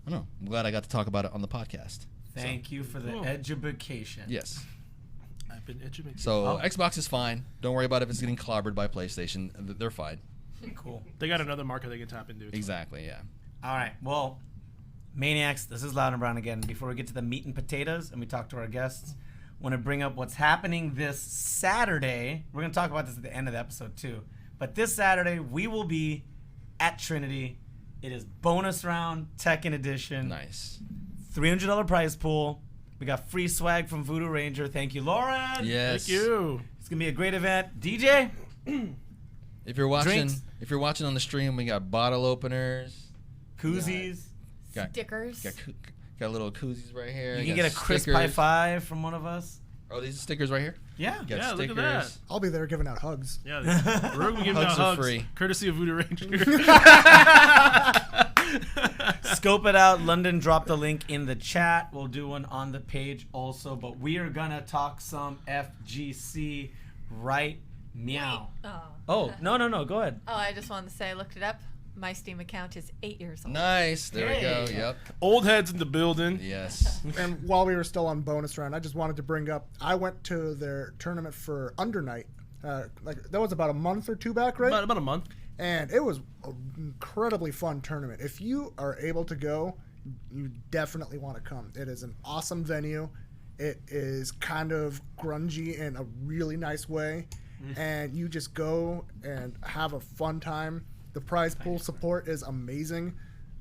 I don't know. I'm glad I got to talk about it on the podcast. Thank you for the education. Yes. I've been educated. So Xbox is fine. Don't worry about if it's getting clobbered by PlayStation. They're fine. Cool. They got another market they can tap into. Exactly. Yeah. All right. Well, Maniacs, this is Loud and Brown again. Before we get to the meat and potatoes and we talk to our guests, want to bring up what's happening this Saturday. We're going to talk about this at the end of the episode too. But this Saturday, we will be at Trinity. It is bonus round Tekken edition. Nice. $300 prize pool. We got free swag from Voodoo Ranger. Thank you, Lauren. Yes. Thank you. It's going to be a great event. DJ? If you're watching, Drinks. on the stream, we got bottle openers. Koozies. Got Stickers. got little koozies right here. You can got get a crisp stickers. high five from one of us. Oh, these are stickers right here. Yeah. Got Yeah, stickers. look at that. I'll be there giving out hugs. Yeah, we're gonna give Hugs out are hugs, free. courtesy of Voodoo Ranger. Scope it out. London dropped the link in the chat. We'll do one on the page also. But we are going to talk some FGC right meow. Oh, no. Go ahead. Oh, I just wanted to say I looked it up. My Steam account is 8 years old. Nice. There we go. Hey. Yep. Old heads in the building. Yes. And while we were still on bonus round, I just wanted to bring up, I went to their tournament for Under Night. That was about a month or two back, right? About a month. And it was an incredibly fun tournament. If you are able to go, you definitely want to come. It is an awesome venue. It is kind of grungy in a really nice way. And you just go and have a fun time. The prize pool support is amazing.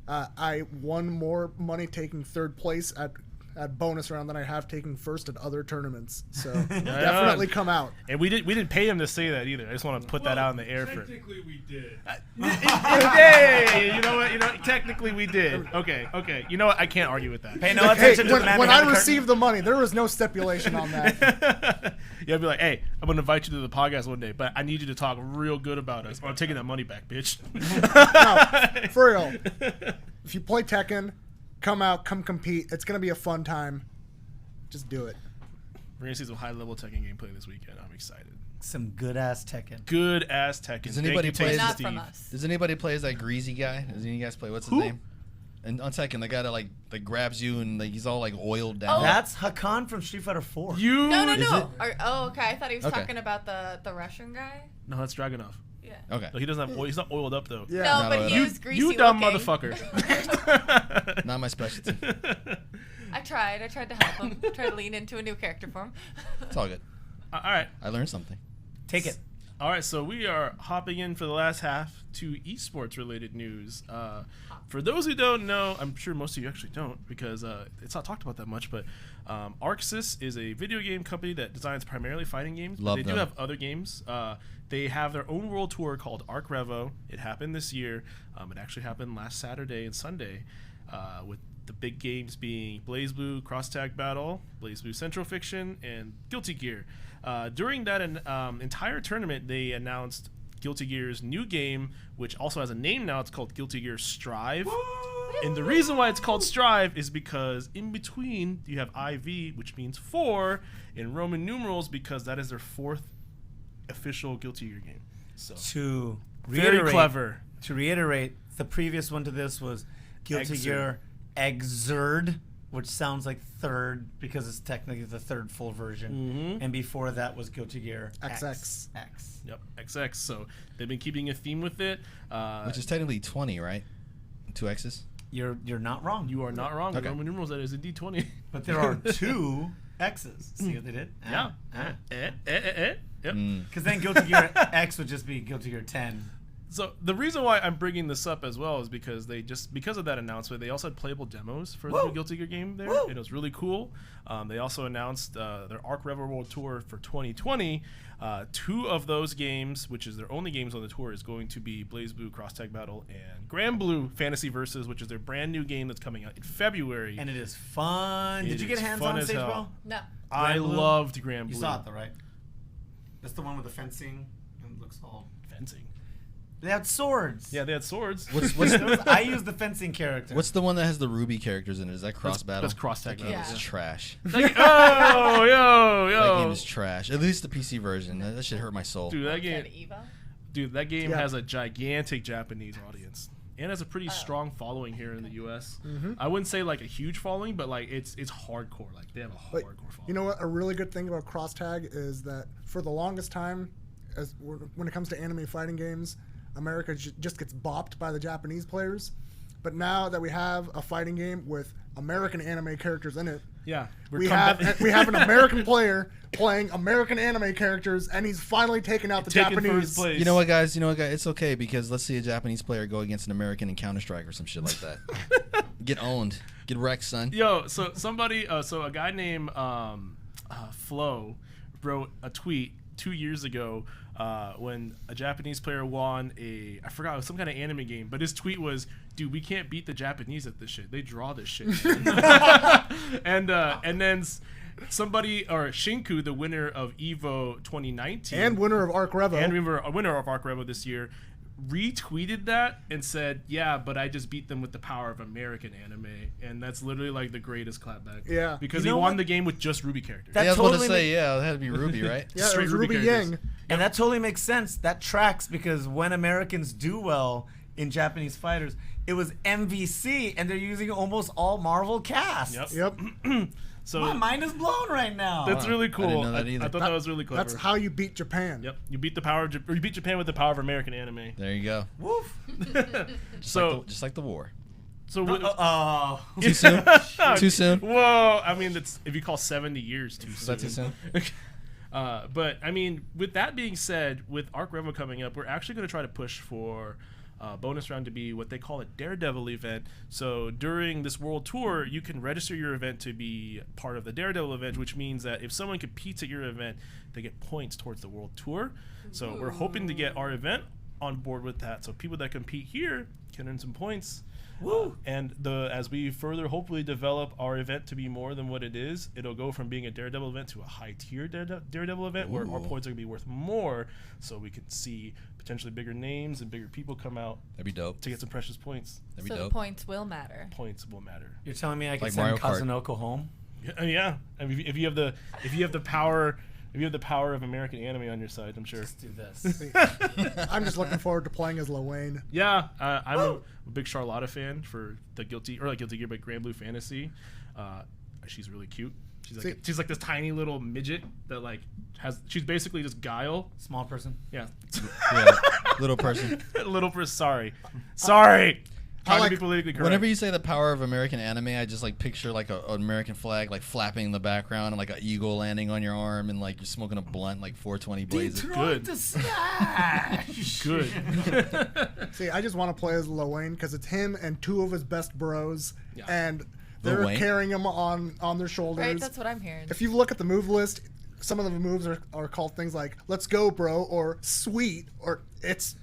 I won more money taking third place at bonus round than I have taking first at other tournaments. So definitely come out. And we didn't pay him to say that either. I just want to put that out in the air for. Technically, we did. Hey, you know what? Technically we did. Okay. You know what? I can't argue with that. Pay no Hey, attention to the man when behind I the curtain. received the money, there was no stipulation on that. Yeah, I'd be like, hey, I'm gonna invite you to the podcast one day, but I need you to talk real good about us, or I'm taking that money back, bitch. No, for real. If you play Tekken, come out, come compete. It's gonna be a fun time. Just do it. We're gonna see some high-level Tekken gameplay this weekend. I'm excited. Some good ass Tekken. Good ass Tekken. Does anybody Thank you, play Tasty Not Steve. from us. Does anybody play as that greasy guy? Does any of you guys play? What's his Who? name? And on Tekken, the guy that like grabs you and like he's all like oiled down. That's Hakan from Street Fighter 4. You? No. Is it? Okay. I thought he was Okay. talking about the Russian guy. No, that's Dragunov. Yeah. Okay. No, he doesn't have oil. He's not oiled up though. Yeah. No, Not but oiled he up. was greasy You dumb looking. motherfucker. Not my specialty. I tried to help him. Tried to lean into a new character for him. It's all good. All right. I learned something. Take it. All right, so we are hopping in for the last half to esports related news. For those who don't know, I'm sure most of you actually don't because it's not talked about that much, but ArcSys is a video game company that designs primarily fighting games. Love but they them. do have other games. They have their own world tour called Arc Revo. It happened this year. It actually happened last Saturday and Sunday with the big games being BlazBlue Cross Tag Battle, BlazBlue Central Fiction, and Guilty Gear. During that entire tournament, they announced Guilty Gear's new game, which also has a name now. It's called Guilty Gear Strive. And the reason why it's called Strive is because in between you have IV, which means 4 in Roman numerals, because that is their 4th official Guilty Gear game. So To very reiterate, clever. To reiterate, the previous one to this was Guilty Exerd. Gear Exerd, which sounds like third because it's technically the third full version. And before that was Guilty Gear XX. X. Yep, XX. So they've been keeping a theme with it. Which is technically 20, right? 2 X's. You're not wrong. You are not wrong. Okay. Roman numerals, that is indeed 20. But there are 2 X's. See what they did? Yeah. Yep. Because then Guilty Gear X would just be Guilty Gear 10. So the reason why I'm bringing this up as well is because because of that announcement, they also had playable demos for the new Guilty Gear game there. And it was really cool. They also announced their Arc Revo World Tour for 2020. 2 of those games, which is their only games on the tour, is going to be BlazBlue Cross Tag Battle and Granblue Fantasy Versus, which is their brand new game that's coming out in February. And it is fun. It Did you get is hands fun on as stage, hell. bro? No. I Granblue? loved Granblue. You saw it though, right? That's the one with the fencing and it looks all. Fencing. They had swords. Yeah, they had swords. I use the fencing character. What's the one that has the ruby characters in it? Is that cross battle? That's cross tag. That game Yeah. is trash. Oh, yo. That game is trash. At least the PC version. That shit hurt my soul. Dude, that Is game. that Evo? Dude, that game Yeah. has a gigantic Japanese audience and has a pretty strong following here in the U.S. Mm-hmm. I wouldn't say like a huge following, but like it's hardcore. Like they have a But hardcore following. you know what? A really good thing about cross tag is that for the longest time, when it comes to anime fighting games, America just gets bopped by the Japanese players. But now that we have a fighting game with American anime characters in it, Yeah, we have an American player playing American anime characters, and he's finally taken out the taking Japanese. first place. You know what, guys? It's okay because let's see a Japanese player go against an American in Counter-Strike or some shit like that. Get owned. Get wrecked, son. Yo, so somebody, so a guy named Flo wrote a tweet 2 years ago when a Japanese player won I forgot, it was some kind of anime game, but his tweet was, dude, we can't beat the Japanese at this shit. They draw this shit. and then somebody, or Shinku, the winner of EVO 2019. And winner of Arc Revo. And a winner of Arc Revo this year, retweeted that and said, yeah, but I just beat them with the power of American anime. And that's literally like the greatest clapback. Yeah. Because You he know won what? the game with just Ruby characters. That Yeah, I was about to totally say, yeah, it had to be Ruby, right? Yeah, it Straight was Ruby Ruby characters. Yang. And that totally makes sense. That tracks because when Americans do well in Japanese fighters, it was MVC, and they're using almost all Marvel cast. Yep. Yep. So My mind is blown right now. that's really I cool. didn't know that either. I thought that was really clever. That's how you beat Japan. Yep. You beat the power of you beat Japan with the power of American anime. There you go. Woof. Just like the war. Oh. Too soon? Too soon? Whoa! I mean, that's if you call 70 years too soon. Is that too soon? But I mean, with that being said, with Arc Revo coming up, we're actually going to try to push for bonus round to be what they call a Daredevil event. So during this world tour, you can register your event to be part of the Daredevil event, which means that if someone competes at your event, they get points towards the world tour. So we're hoping to get our event on board with that. So people that compete here can earn some points. And as we further hopefully develop our event to be more than what it is, it'll go from being a Daredevil event to a high tier Daredevil event where our points are gonna be worth more, so we can see potentially bigger names and bigger people come out That'd be dope. to get some precious points. That'd be So the dope. points will matter. Points will matter. You're telling me I can Like send Mario Kart. Kazunoko home? Yeah. I mean, if you have the power. If you have the power of American anime on your side, I'm sure. Let's do this. I'm just looking forward to playing as Lil Yeah, I'm a big Charlotta fan for the Guilty Gear, but Grand Blue Fantasy. She's really cute. She's like this tiny little midget that like she's basically just Guile. Small person. Yeah, Yeah, little person. little sorry. Trying like- to be politically correct. Whenever you say the power of American anime, I just like picture like an American flag like flapping in the background and like an eagle landing on your arm and like you're smoking a blunt like 420 blazes. Good. To smash. Good. See, I just want to play as Lil Wayne because it's him and two of his best bros, Yeah. and Lil they're Wayne? carrying him on their shoulders. Right? That's what I'm hearing. If you look at the move list, some of the moves are called things like "Let's go, bro" or "Sweet," or it's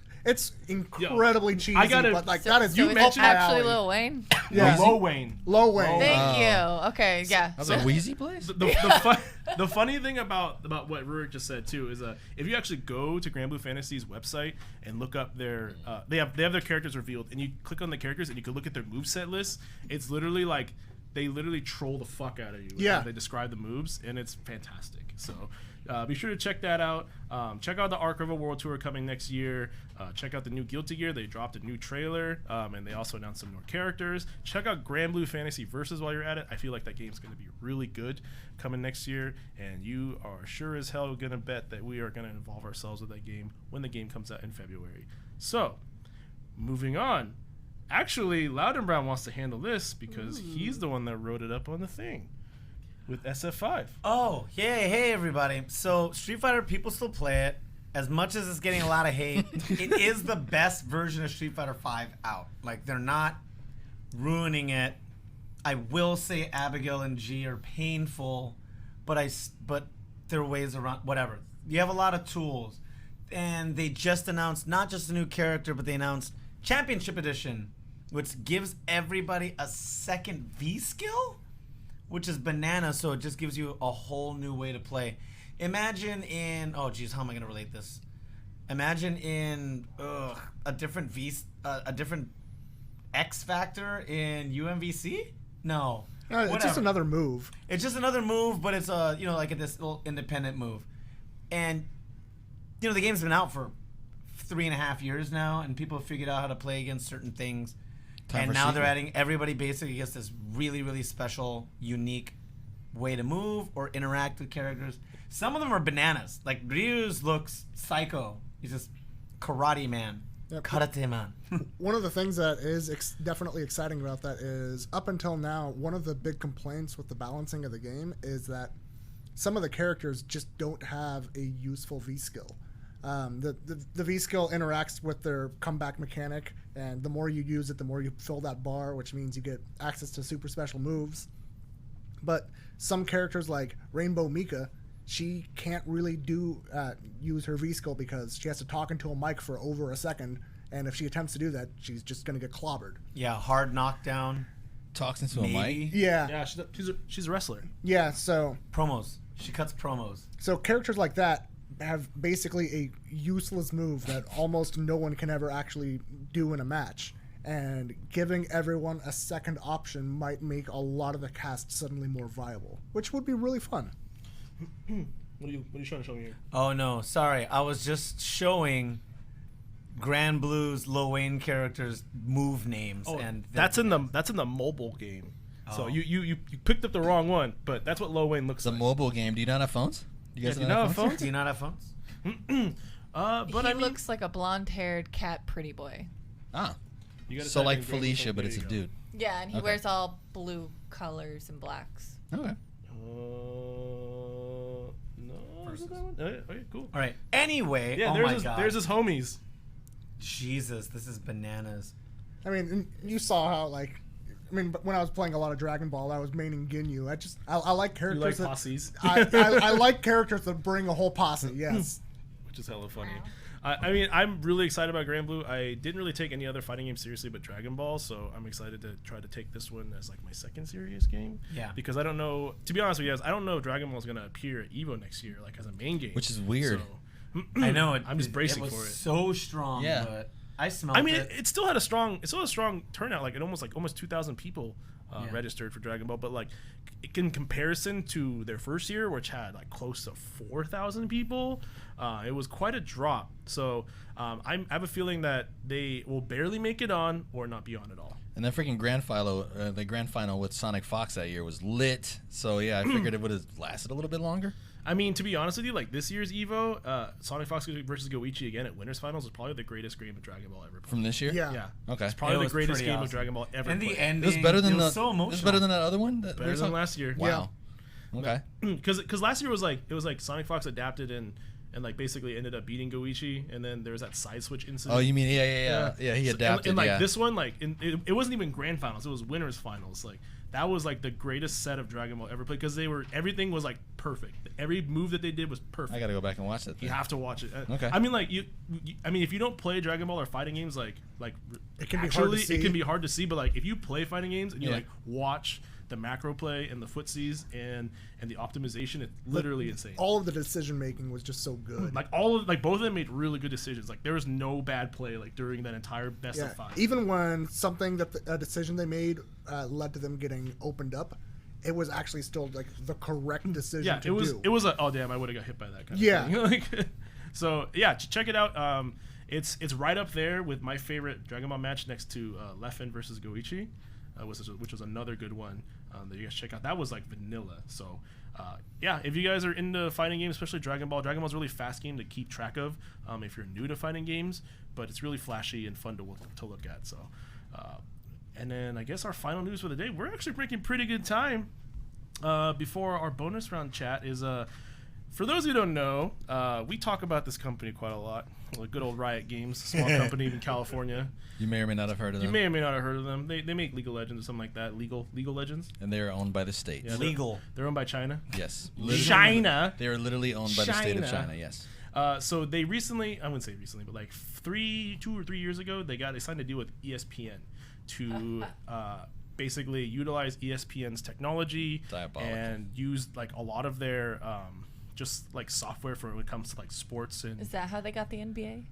incredibly cheesy. I gotta- but like So, that is you so it's mentioned- actually alley. Lil Wayne. Yeah. Low Wayne. Low Wayne. Thank Oh. you. Okay, yeah. That's a Wheezy place? The funny thing about what Ruric just said too is if you actually go to Grand Blue Fantasy's website and look up their they have their characters revealed and you click on the characters and you can look at their moveset list, it's literally like they literally troll the fuck out of you. Yeah. They describe the moves and it's fantastic. So be sure to check that out. Check out the Arc Revo World Tour coming next year. Check out the new Guilty Gear. They dropped a new trailer, and they also announced some more characters. Check out Grand Blue Fantasy Versus while you're at it. I feel like that game's going to be really good coming next year, and you are sure as hell going to bet that we are going to involve ourselves with that game when the game comes out in February. So, moving on. Actually, Loudenbrown wants to handle this because he's the one that wrote it up on the thing with SF5. Oh, yay. Hey, everybody. So, Street Fighter, people still play it. As much as it's getting a lot of hate, it is the best version of Street Fighter 5 out. Like, they're not ruining it. I will say Abigail and G are painful, but there are ways around, whatever. You have a lot of tools. And they just announced not just a new character, but they announced Championship Edition, which gives everybody a second V skill, which is banana, so it just gives you a whole new way to play. Imagine in how am I gonna relate this? Imagine in a different a different X Factor in UMVC. No, It's just whatever. another move. It's just another move, but it's this little independent move. And the game's been out for 3.5 years now, and people have figured out how to play against certain things. Time And for now they're sequel. adding everybody basically gets this really, really special, unique way to move or interact with characters. Some of them are bananas. Like Ryu's looks psycho. He's just karate man. Yep. Karate man. One of the things that is definitely exciting about that is, up until now, one of the big complaints with the balancing of the game is that some of the characters just don't have a useful V skill. The V skill interacts with their comeback mechanic, and the more you use it, the more you fill that bar, which means you get access to super special moves. But some characters like Rainbow Mika, she can't really use her V skill because she has to talk into a mic for over a second, and if she attempts to do that, she's just going to get clobbered. Yeah, hard knockdown. Talks into a Maybe. mic. Yeah, Yeah, she's a wrestler. yeah. So Promos. She cuts promos. characters like that have basically a useless move that almost no one can ever actually do in a match. And giving everyone a second option might make a lot of the cast suddenly more viable, which would be really fun. What are you trying to show me here? Oh no, sorry. I was just showing Grand Blue's Lil Wayne characters' move names, and that's in the mobile game. So Oh. you picked up the wrong one, but that's what Low Wayne looks It's a like. mobile game. Do you not have phones? You guys Yeah, do you not not have have phones? Do you not have phones? But he I mean, looks like a blonde-haired cat pretty boy. Ah, you gotta so type like in Grand Felicia, Blue, but there it's a you go. dude. Yeah, and he Okay. wears all blue colors and blacks. Okay. No. Is it that one? Okay, cool. All right. Anyway, Yeah, oh my god. there's his homies. Jesus, this is bananas. I mean, and you saw how but when I was playing a lot of Dragon Ball, I was maining Ginyu. I like You characters like that posses, I like characters that bring a whole posse. Yes. which is hella funny. Wow. I mean, I'm really excited about Grand Blue. I didn't really take any other fighting game seriously but Dragon Ball, so I'm excited to try to take this one as like my second serious game. Yeah. Because I don't know, to be honest with you guys, I don't know if Dragon Ball is going to appear at EVO next year, like as a main game. Which is weird. So, I know I'm just bracing it was for it. so strong, Yeah. but I smelled I mean, it. it still had a strong turnout. Like almost 2,000 people Yeah. registered for Dragon Ball. But like in comparison to their first year, which had like close to 4,000 people, it was quite a drop. So I have a feeling that they will barely make it on or not be on at all. And that freaking the grand final with Sonic Fox that year was lit. So yeah, I figured it would have lasted a little bit longer. I mean, to be honest with you, like this year's EVO, Sonic Fox versus Goichi again at Winners Finals was probably the greatest game of Dragon Ball ever played. From this year? Yeah. Yeah. Okay. It's probably It the was greatest pretty game of awesome. Dragon Ball ever And the played. ending, It was better than it was the so emotional. It was better than that other one. That Better than last year. Wow. Okay. Because last year was like Sonic Fox adapted and like basically ended up beating Goichi, and then there was that side switch incident. Oh, you mean yeah. He So- adapted. and like yeah. this one, like it wasn't even grand finals; it was winners finals. Like that was like the greatest set of Dragon Ball ever played because everything was like perfect. Every move that they did was perfect. I gotta go back and watch that. You Thing. have to watch it. Okay. I mean, like I mean, if you don't play Dragon Ball or fighting games, like It can be hard to actually, see. it can be hard to see. But like if you play fighting games and you Yeah. like watch the macro play and the footsies and the optimization, it's literally insane. All of the decision making was just so good. Like both of them made really good decisions. Like there was no bad play like during that entire best Yeah. of 5. Even when something a decision they made led to them getting opened up, it was actually still like the correct decision Yeah, to it was do. it was a oh damn, I would have got hit by that kind Yeah. of thing. Like, so yeah, check it out. It's right up there with my favorite Dragon Ball match next to Leffen versus Goichi, which was another good one that you guys check out. That was like vanilla. So yeah, if you guys are into fighting games, especially Dragon Ball is a really fast game to keep track of if you're new to fighting games, but it's really flashy and fun to look at. So and then I guess our final news for the day, we're actually making pretty good time before our bonus round chat is for those who don't know, we talk about this company quite a lot. Like good old Riot Games, small company in California. You may or may not have heard of You them. may or may not have heard of them. They make League of Legends or something like that. Legal Legends. And they are owned by the state. Yeah, Legal. They're owned by China. Yes. China. They are literally owned by the state of China. China. Yes. So they recently, I wouldn't say recently, but like 2 or 3 years ago, they signed a deal with ESPN to basically utilize ESPN's technology Diabolical. and use like a lot of their just like software for when it comes to like sports and Is that how they got the NBA?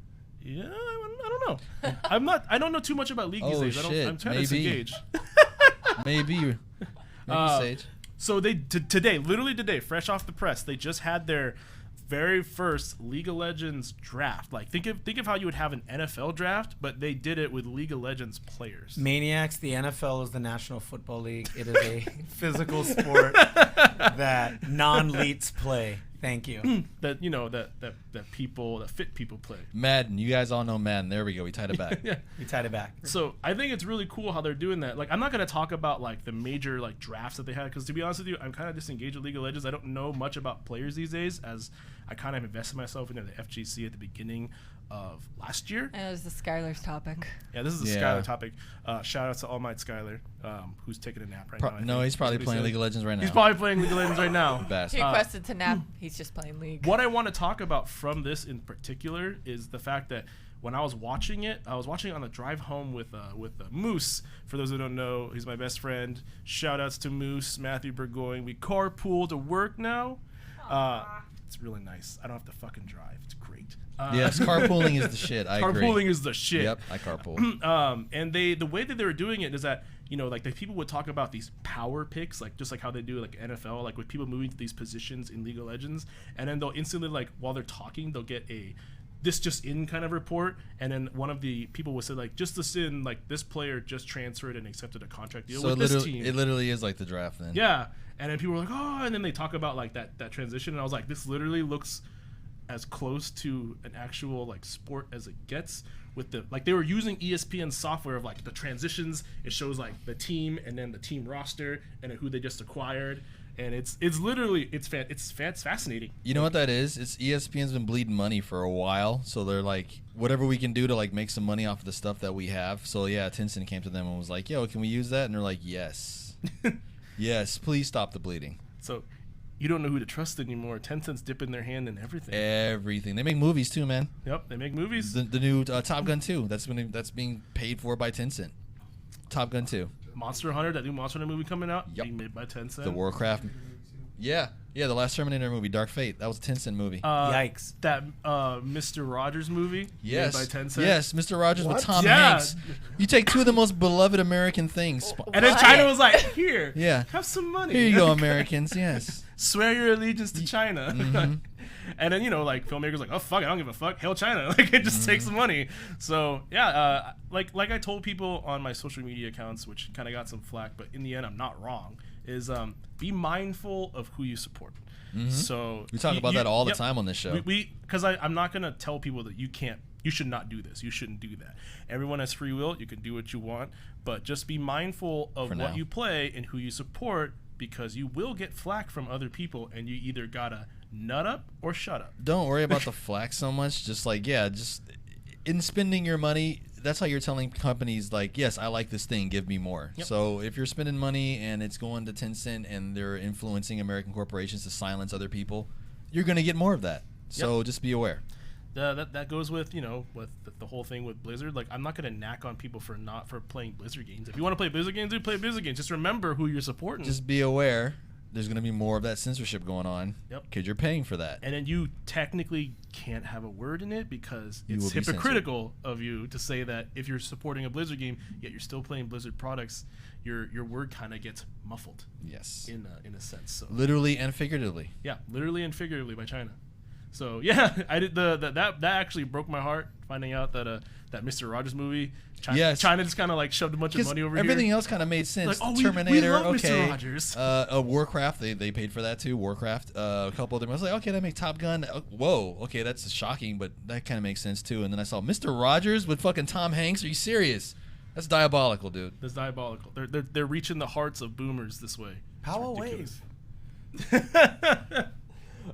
yeah, I don't know. I don't know too much about league these Oh, days. shit, I'm trying to maybe. disengage. Maybe Sage. So they today, literally today, fresh off the press, they just had their very first League of Legends draft. Like think of how you would have an NFL draft, but they did it with League of Legends players. Maniacs, the NFL is the National Football League. It is a physical sport that non-leets play. Thank you. That that fit people play. Madden. You guys all know Madden. There we go. We tied it back. Yeah. We tied it back. So I think it's really cool how they're doing that. Like I'm not gonna talk about like the major like drafts that they had because to be honest with you, I'm kind of disengaged with League of Legends. I don't know much about players these days as I kind of invested myself into the FGC at the beginning of last year. And it was the Skylar's topic. Yeah, this is the Yeah. Skylar topic. Shout out to All Might Skylar, who's taking a nap right now. I No, think. he's probably That's what he playing said. League of Legends right now. He's probably playing League of Legends right now. Best. He requested to nap. He's just playing League. What I want to talk about from this in particular is the fact that when I was watching it on the drive home with Moose. For those who don't know, he's my best friend. Shout outs to Moose, Matthew Burgoyne. We carpool to work now. It's really nice. I don't have to fucking drive. It's great. Yes, carpooling is the shit. I agree. Carpooling is the shit. Yep, I carpool. And the way that they were doing it is that like the people would talk about these power picks, like just like how they do like NFL, like with people moving to these positions in League of Legends, and then they'll instantly like while they're talking, they'll get a this just in kind of report, and then one of the people would say like just this in like this player just transferred and accepted a contract deal So with this team. it literally is like the draft then. Yeah, and then people were like, oh, and then they talk about like that transition, and I was like, this literally looks as close to an actual like sport as it gets. With the like they were using ESPN software of like the transitions. It shows like the team and then the team roster and then who they just acquired, and it's literally it's fascinating. You know what that is? It's ESPN's been bleeding money for a while, so they're like, whatever we can do to like make some money off of the stuff that we have. So yeah, Tencent came to them and was like, yo, can we use that? And they're like, yes. Yes, please stop the bleeding. So you don't know who to trust anymore. Tencent's dipping their hand in everything. Everything. They make movies too, man. Yep, they make movies. The new Top Gun 2. That's being paid for by Tencent. Top Gun 2. Monster Hunter, that new Monster Hunter movie coming out, Yep. being made by Tencent. The Warcraft. Yeah, the last Terminator movie, Dark Fate. That was a Tencent movie. Yikes. That Mr. Rogers movie Yes. made by Tencent. Yes, Mr. Rogers with What? Tom Yeah. Hanks. You take two of the most beloved American things. And then What? China was like, here, Yeah. have some money. Here you go, Americans. Yes. Swear your allegiance to China. Mm-hmm. And then, like, filmmakers like, oh, fuck, I don't give a fuck. Hail China. Like, it just takes some money. So, yeah, like I told people on my social media accounts, which kind of got some flack, but in the end, I'm not wrong, is be mindful of who you support. So We talk about that all the yep. time on this show. Because I'm not going to tell people that you should not do this. You shouldn't do that. Everyone has free will. You can do what you want, but just be mindful of For what now. you play and who you support, because you will get flack from other people, and you either gotta nut up or shut up. Don't worry about the flack so much. Just in spending your money, that's how you're telling companies like, yes, I like this thing, give me more. Yep. So if you're spending money and it's going to Tencent and they're influencing American corporations to silence other people, you're going to get more of that. So just be aware. That goes with with the whole thing with Blizzard. Like, I'm not gonna knack on people for playing Blizzard games. If you want to play Blizzard games, play Blizzard games. Just remember who you're supporting. Just be aware. There's going to be more of that censorship going on. Yep. Because you're paying for that. And then you technically can't have a word in it because You it's will be hypocritical of you to say that if you're supporting a Blizzard game yet you're still playing Blizzard products, your word kind of gets muffled Yes. in a sense. So Literally and figuratively. yeah, literally and figuratively by China. So yeah, I did that actually broke my heart finding out that that Mr. Rogers movie, Yes. China just kind of like shoved a bunch of money over everything here. else kind of made sense. Like, oh, we Terminator, love Mr. okay. Rogers. Warcraft, they paid for that too. Warcraft, a couple of them. I was like, okay, that makes Top Gun. Whoa, okay, that's shocking, but that kind of makes sense too. And then I saw Mr. Rogers with fucking Tom Hanks. Are you serious? That's diabolical, dude. That's diabolical. They're reaching the hearts of boomers this way. It's Power ridiculous. wave.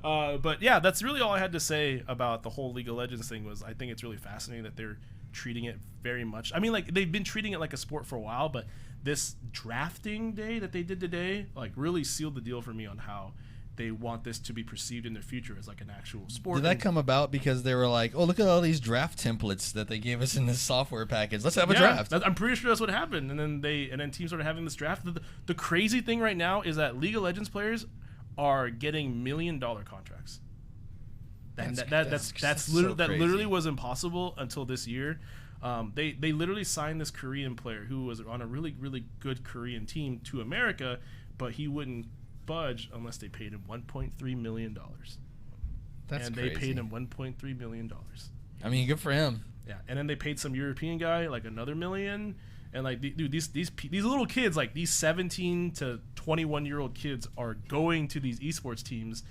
But yeah, that's really all I had to say about the whole League of Legends thing. Was I think it's really fascinating that they're treating it very much. I mean, like, they've been treating it like a sport for a while, but this drafting day that they did today, like, really sealed the deal for me on how they want this to be perceived in their future as like an actual sport. Did that come about because they were like, oh, look at all these draft templates that they gave us in this software package. Let's have a draft. I'm pretty sure that's what happened. And then teams started having this draft. The crazy thing right now is that League of Legends players are getting $1 million contracts. That's so literally crazy. was impossible until this year. They literally signed this Korean player who was on a really, really good Korean team to America, but he wouldn't budge unless they paid him $1.3 million. That's and crazy. they paid him $1.3 million. I mean, good for him. Yeah, and then they paid some European guy like another $1 million. And like, dude, these little kids, like these 17 to 21-year-old kids, are going to these esports teams,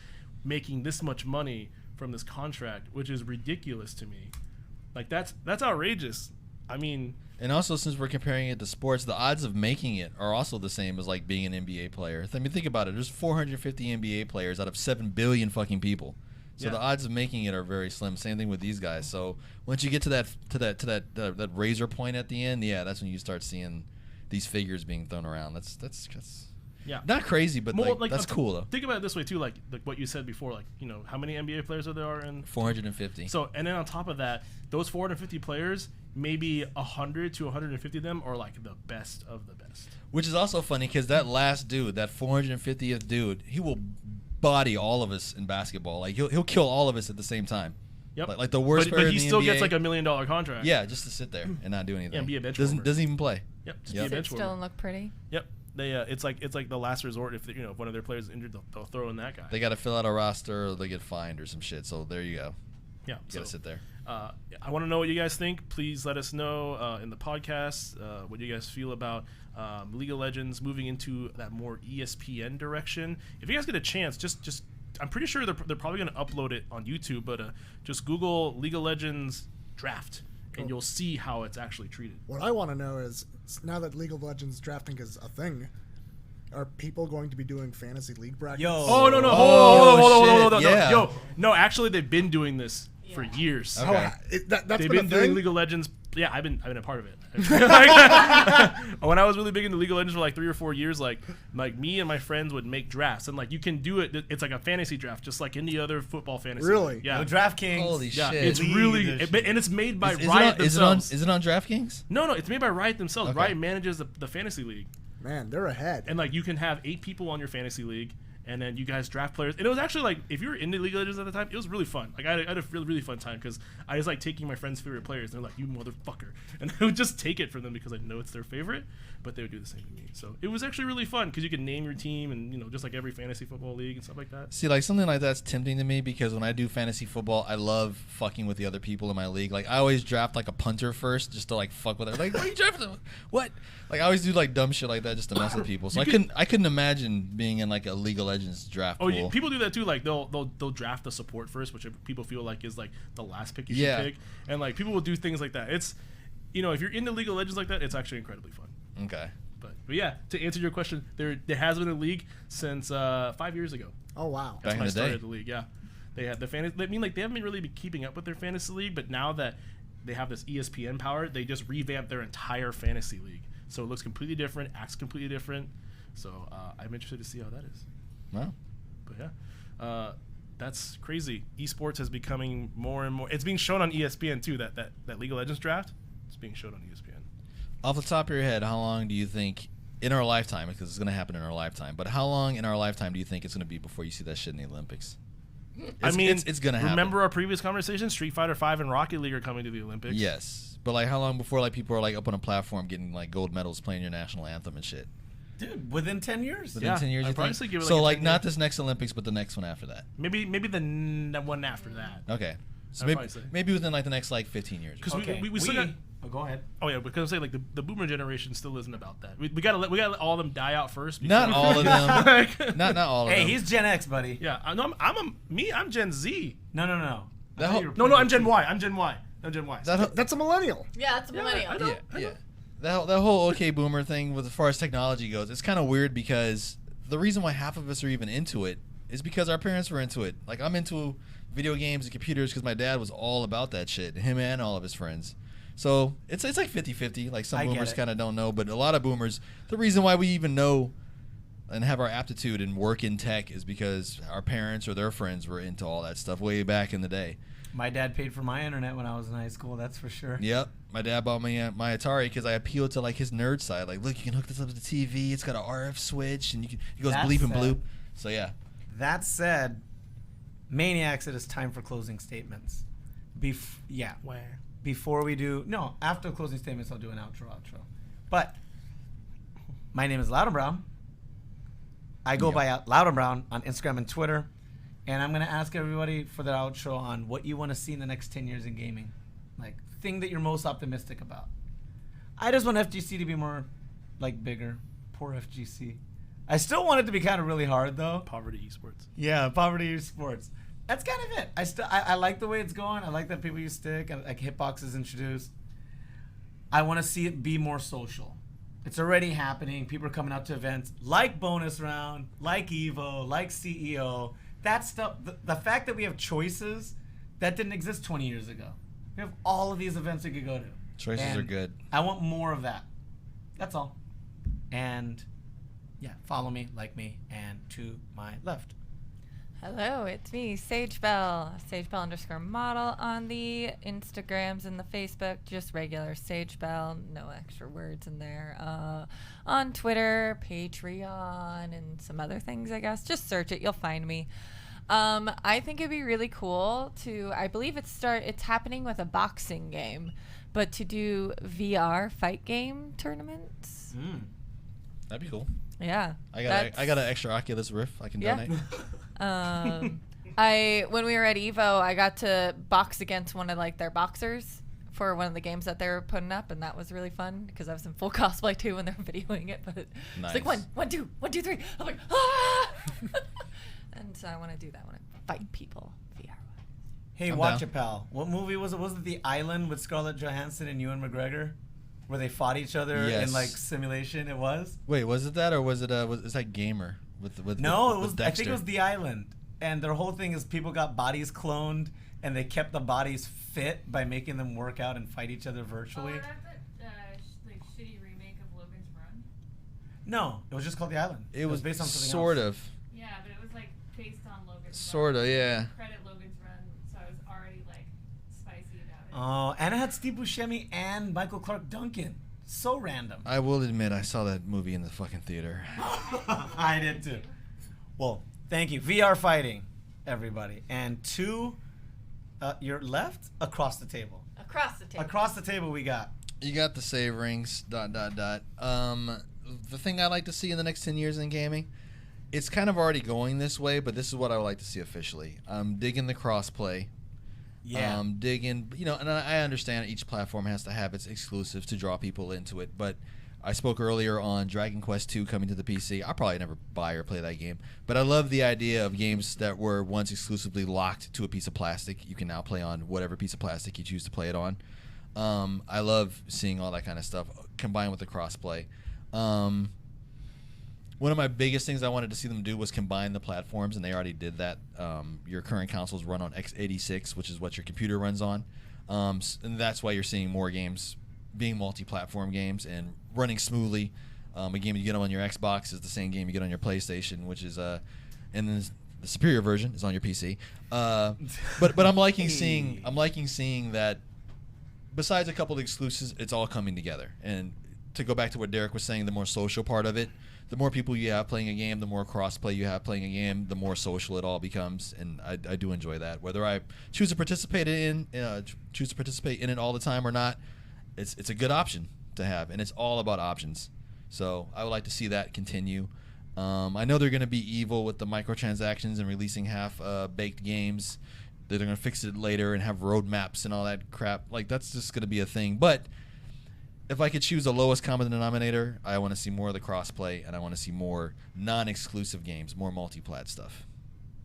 making this much money from this contract, which is ridiculous to me. Like that's outrageous. I mean, And also, since we're comparing it to sports, the odds of making it are also the same as like being an NBA player. I mean, think about it. There's 450 NBA players out of 7 billion fucking people. So Yeah. the odds of making it are very slim. Same thing with these guys. So once you get to that razor point at the end, yeah, that's when you start seeing these figures being thrown around. That's yeah. not crazy, but More, like, that's cool though. Think about it this way too, like what you said before, like, you know, how many NBA players are there in 450. So, and then on top of that, those 450 players, maybe 100 to 150 of them are like the best of the best. Which is also funny because that last dude, that 450th dude, he will body all of us in basketball. Like he'll kill all of us at the same time. Yep. Like the worst player but in he the still NBA. gets like $1 million contract. Yeah, just to sit there and not do anything. Yeah, be a bench doesn't warmer. even play. Yep. Just Yep. be a Sit bench still warmer. and look pretty. Yep. They it's like the last resort. If you know if one of their players is injured, they'll throw in that guy. They got to fill out a roster or they get fined or some shit. So there you go. Yeah. You got to sit there. I want to know what you guys think. Please let us know in the podcast what you guys feel about League of Legends moving into that more ESPN direction. If you guys get a chance, just I'm pretty sure they're probably going to upload it on YouTube, but just Google League of Legends draft, and you'll see how it's actually treated. What I want to know is, now that League of Legends drafting is a thing, are people going to be doing fantasy league brackets? Yo. Oh no! Oh, Hold on, shit, yeah. yo, no! Actually, they've been doing this for years. Oh, Okay. that's They've been been a doing thing? League of Legends. Yeah, I've been a part of it. Like, when I was really big into League of Legends for like 3 or 4 years, like me and my friends would make drafts, and like you can do it. It's like a fantasy draft, just like any other football fantasy. Really? league. Yeah. Yo, DraftKings. Holy Yeah, shit. it's Lead really, this and it's made by Is Riot it themselves. on DraftKings? No, it's made by Riot themselves. Okay. Riot manages the fantasy league, Man, they're ahead. and like you can have 8 people on your fantasy league, and then you guys draft players. And it was actually like, if you were into League of Legends at the time, it was really fun. Like I had a really, really fun time because I was like taking my friends' favorite players, and they're like, "You motherfucker," and I would just take it from them because I know it's their favorite, but they would do the same to me. So it was actually really fun because you could name your team, and you know, just like every fantasy football league and stuff like that. See, like something like that's tempting to me because when I do fantasy football, I love fucking with the other people in my league. Like I always draft like a punter first just to like fuck with her. Like, why are you drafting them? What? Like I always do like dumb shit like that just to mess with people. So I couldn't imagine being in like a League of Legends draft Oh, pool. people do that too. Like they'll draft the support first, which people feel like is like the last pick you should Yeah. pick, and like people will do things like that. It's, you know, if you're into League of Legends like that, it's actually incredibly fun. Okay. But yeah, to answer your question, there has been a league since 5 years ago. Oh, wow. That's Back in when I the started day. the league. Yeah, they had the fantasy. I mean, like they haven't really been keeping up with their fantasy league, but now that they have this ESPN power, they just revamped their entire fantasy league, so it looks completely different, acts completely different. So I'm interested to see how that is. Well, But yeah, that's crazy. Esports is becoming more and more. It's being shown on ESPN too. That League of Legends draft, it's being shown on ESPN. off the top of your head, how long do you think in our lifetime, because it's going to happen in our lifetime, but how long in our lifetime do you think it's going to be before you see that shit in the Olympics? I mean, it's going to happen. Remember our previous conversation? Street Fighter V and Rocket League are coming to the Olympics. Yes. But like how long before like people are like up on a platform getting like gold medals playing your national anthem and shit? Dude, within 10 years. Within Yeah, 10 years, I'd you probably think? say give it So like a like 10 not years. this next Olympics, but the next one after that. Maybe the one after that. Okay. So I'd maybe, probably say. maybe within like the next like 15 years. Because Okay. we still got. Oh, go ahead. Oh yeah, because I'm saying like the boomer generation still isn't about that. We gotta let all of them die out first. Not before- all of them. Like- not all of Hey, them. he's Gen X, buddy. Yeah, I'm Gen Z. No. That I thought whole- you were No, playing I'm Gen Y. I'm Gen Y. That's a millennial. Yeah, it's a millennial. I know. Yeah. That whole okay boomer thing with as far as technology goes, it's kind of weird because the reason why half of us are even into it is because our parents were into it. Like I'm into video games and computers because my dad was all about that shit, him and all of his friends. So it's like 50-50. Like some I get boomers it. kind of don't know, but a lot of boomers, the reason why we even know and have our aptitude and work in tech is because our parents or their friends were into all that stuff way back in the day. My dad paid for my internet when I was in high school, that's for sure. Yep. My dad bought me my Atari because I appealed to like his nerd side. Like, look, you can hook this up to the TV. It's got a RF switch, and he goes That's bleep and sad. bloop. So yeah, That said, Maniacs, it is time for closing statements. Where? Before we do, no, after closing statements, I'll do an outro. But my name is Loud and Brown. I go by Loud and Brown on Instagram and Twitter. And I'm going to ask everybody for their outro on what you want to see in the next 10 years in gaming. Like, thing that you're most optimistic about. I just want FGC to be more, like, bigger. Poor FGC. I still want it to be kind of really hard, though. Poverty esports. Yeah, Poverty Esports. That's kind of it. I like the way it's going. I like that people use stick. Like Hitbox is introduced. I want to see it be more social. It's already happening. People are coming out to events like Bonus Round, like Evo, like CEO. That stuff. The fact that we have choices that didn't exist 20 years ago. We have all of these events we could go to. Choices are good. I want more of that. That's all. And yeah, follow me, like me, and to my left. Hello, it's me, Sage Bell. _model on the Instagrams and the Facebook. Just regular Sage Bell, no extra words in there. On Twitter, Patreon, and some other things, I guess. Just search it, you'll find me. I think it'd be really cool to, I believe it's happening with a boxing game, but to do VR fight game tournaments. That'd be cool. Yeah. I got an extra Oculus Rift I can donate. When we were at Evo, I got to box against one of like their boxers for one of the games that they were putting up, and that was really fun because I was in full cosplay too when they were videoing it. But Nice. it's like 1, 2, 1, 2, 3. I'm like, ah! And so I want to do that. I want to fight people VR. Hey, I'm watch down. it, pal. What movie was it? Was it The Island with Scarlett Johansson and Ewan McGregor? Where they fought each other Yes. in like simulation? It was? Wait, was it that or was it is that Gamer with No, it with was. Dexter? I think it was The Island. And their whole thing is people got bodies cloned and they kept the bodies fit by making them work out and fight each other virtually. Oh, that's that like shitty remake of Logan's Run. No, it was just called The Island. It was based on something sort else. of. Yeah, but it was like based on Logan's Sort Run. of, yeah. Credit Logan's Run, so I was already like spicy about it. Oh, and it had Steve Buscemi and Michael Clark Duncan. So random. I will admit I saw that movie in the fucking theater. I did too. Well, thank you. VR fighting, everybody. And to your left, across the table. Across the table. Across the table we got. You got the save rings, ... The thing I'd like to see in the next 10 years in gaming, it's kind of already going this way, but this is what I would like to see officially. I'm digging the crossplay. Yeah. Digging, and I understand each platform has to have its exclusives to draw people into it, but I spoke earlier on Dragon Quest II coming to the PC. I'll probably never buy or play that game, but I love the idea of games that were once exclusively locked to a piece of plastic. You can now play on whatever piece of plastic you choose to play it on. I love seeing all that kind of stuff combined with the crossplay. One of my biggest things I wanted to see them do was combine the platforms, and they already did that. Your current consoles run on x86, which is what your computer runs on, and that's why you're seeing more games being multi-platform games and running smoothly. A game you get on your Xbox is the same game you get on your PlayStation, which is and then the superior version is on your PC. But I'm liking seeing that. Besides a couple of exclusives, it's all coming together. And to go back to what Derek was saying, the more social part of it, the more people you have playing a game, the more cross-play you have playing a game, the more social it all becomes, and I do enjoy that. Whether I choose to participate in it all the time or not, it's a good option to have, and it's all about options. So I would like to see that continue. I know they're going to be evil with the microtransactions and releasing half-baked games. They're going to fix it later and have roadmaps and all that crap. Like, that's just going to be a thing. But if I could choose the lowest common denominator, I want to see more of the crossplay, and I want to see more non-exclusive games, more multi-plat stuff.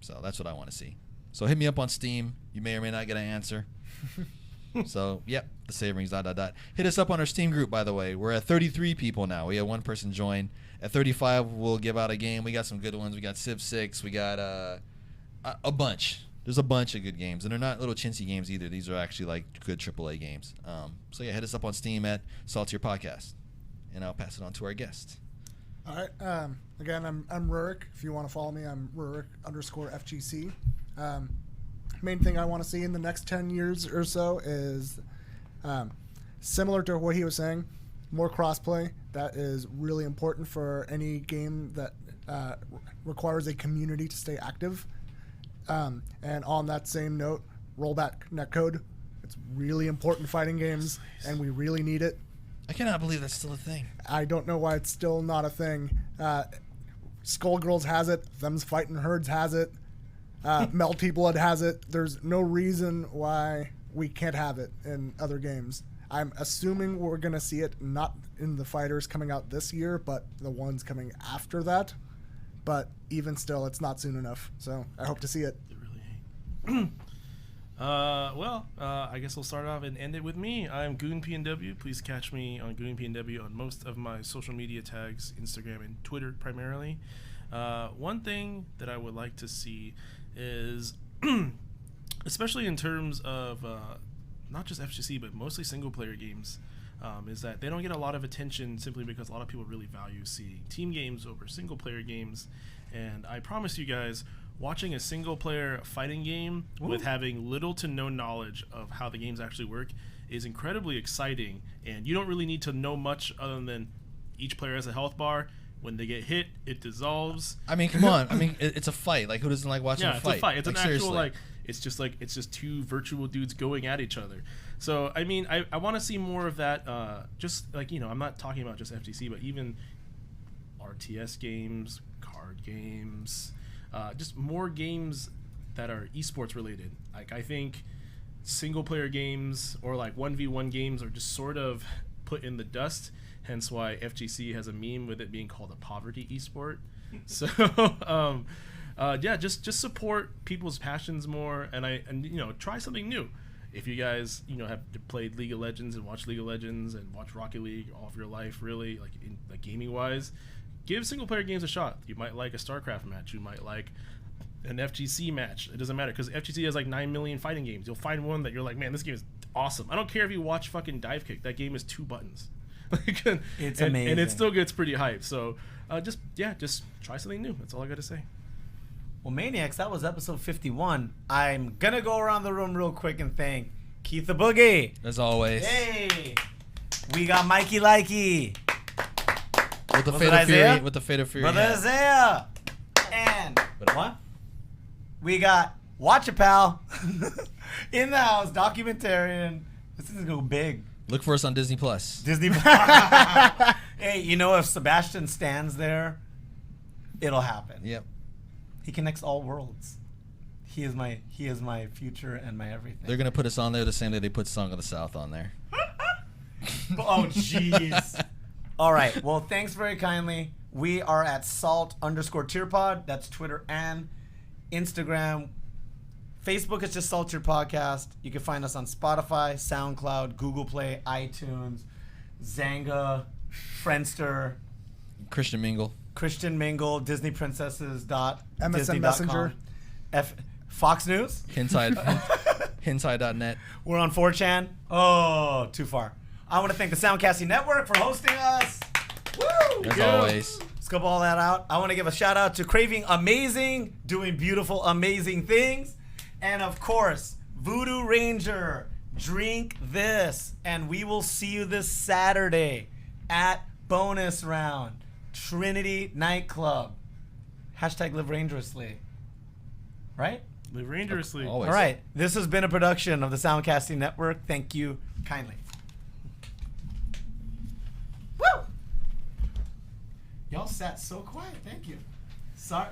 So that's what I want to see. So hit me up on Steam. You may or may not get an answer. So, yep, the save rings, ... Hit us up on our Steam group, by the way. We're at 33 people now. We had one person join. At 35, we'll give out a game. We got some good ones. We got Civ 6. We got a bunch. There's a bunch of good games, and they're not little chintzy games either. These are actually like good AAA games. So yeah, hit us up on Steam at Salttier Podcast, and I'll pass it on to our guest. All right. Again, I'm Ruric. If you want to follow me, I'm Ruric _FGC. Main thing I want to see in the next 10 years or so is similar to what he was saying, more crossplay. That is really important for any game that requires a community to stay active. And on that same note, rollback netcode. It's really important fighting games, and we really need it. I cannot believe that's still a thing. I don't know why it's still not a thing. Skullgirls has it. Them's Fighting Herds has it. Melty Blood has it. There's no reason why we can't have it in other games. I'm assuming we're going to see it not in the fighters coming out this year, but the ones coming after that. But even still, it's not soon enough. So I hope to see it. It really ain't. I guess we'll start off and end it with me. I'm GoonPNW. Please catch me on GoonPNW on most of my social media tags, Instagram and Twitter primarily. One thing that I would like to see is, especially in terms of not just FGC, but mostly single-player games, is that they don't get a lot of attention simply because a lot of people really value seeing team games over single-player games. And I promise you guys, watching a single-player fighting game with having little to no knowledge of how the games actually work is incredibly exciting. And you don't really need to know much other than each player has a health bar. When they get hit, it dissolves. I mean, come on. I mean, it's a fight. Like, who doesn't like watching a fight? It's a fight. It's like, an actual, seriously. it's just two virtual dudes going at each other. So, I mean, I want to see more of that. Just like, I'm not talking about just FTC, but even RTS games, card games, just more games that are esports related. Like, I think single player games or like 1v1 games are just sort of put in the dust. Hence why FGC has a meme with it being called a poverty esport. So, just support people's passions more, and try something new. If you guys have played League of Legends and watched League of Legends and watched Rocket League all of your life, really like gaming wise, give single player games a shot. You might like a StarCraft match. You might like an FGC match. It doesn't matter because FGC has like 9 million fighting games. You'll find one that you're like, man, this game is awesome. I don't care if you watch fucking Dive Kick. That game is 2 buttons. It's amazing, and it still gets pretty hyped. So just try something new. That's all I got to say. Well, Maniacs, that was episode 51. I'm gonna go around the room real quick and thank Keith the Boogie. As always. Hey, we got Mikey Likey. With the Was Fate it of Fury. Isaiah? With the Fate of Fury. Brother hat. Isaiah. And what? We got Watch a Pal in the house, documentarian. This is gonna go big. Look for us on Disney Plus. Disney. Hey, if Sebastian stands there, it'll happen. Yep. He connects all worlds. He is my future and my everything. They're gonna put us on there the same day they put Song of the South on there. Oh, jeez. All right. Well, thanks very kindly. We are at salt_tierpod. That's Twitter and Instagram. Facebook is just Salttier Podcast. You can find us on Spotify, SoundCloud, Google Play, iTunes, Zanga, Friendster, Christian Mingle. DisneyPrincesses.Disney.com. MSN Messenger. Fox News. Hentai.net. We're on 4chan. Oh, too far. I want to thank the Soundcasting Network for hosting us. Woo! As always. Scope all that out. I want to give a shout out to Craving Amazing, doing beautiful, amazing things. And of course, Voodoo Ranger, drink this. And we will see you this Saturday at Bonus Round, Trinity Nightclub. # Live Rangerously. Right? Live dangerously. Always. All right. This has been a production of the Soundcasting Network. Thank you kindly. Woo! Y'all sat so quiet. Thank you. Sorry.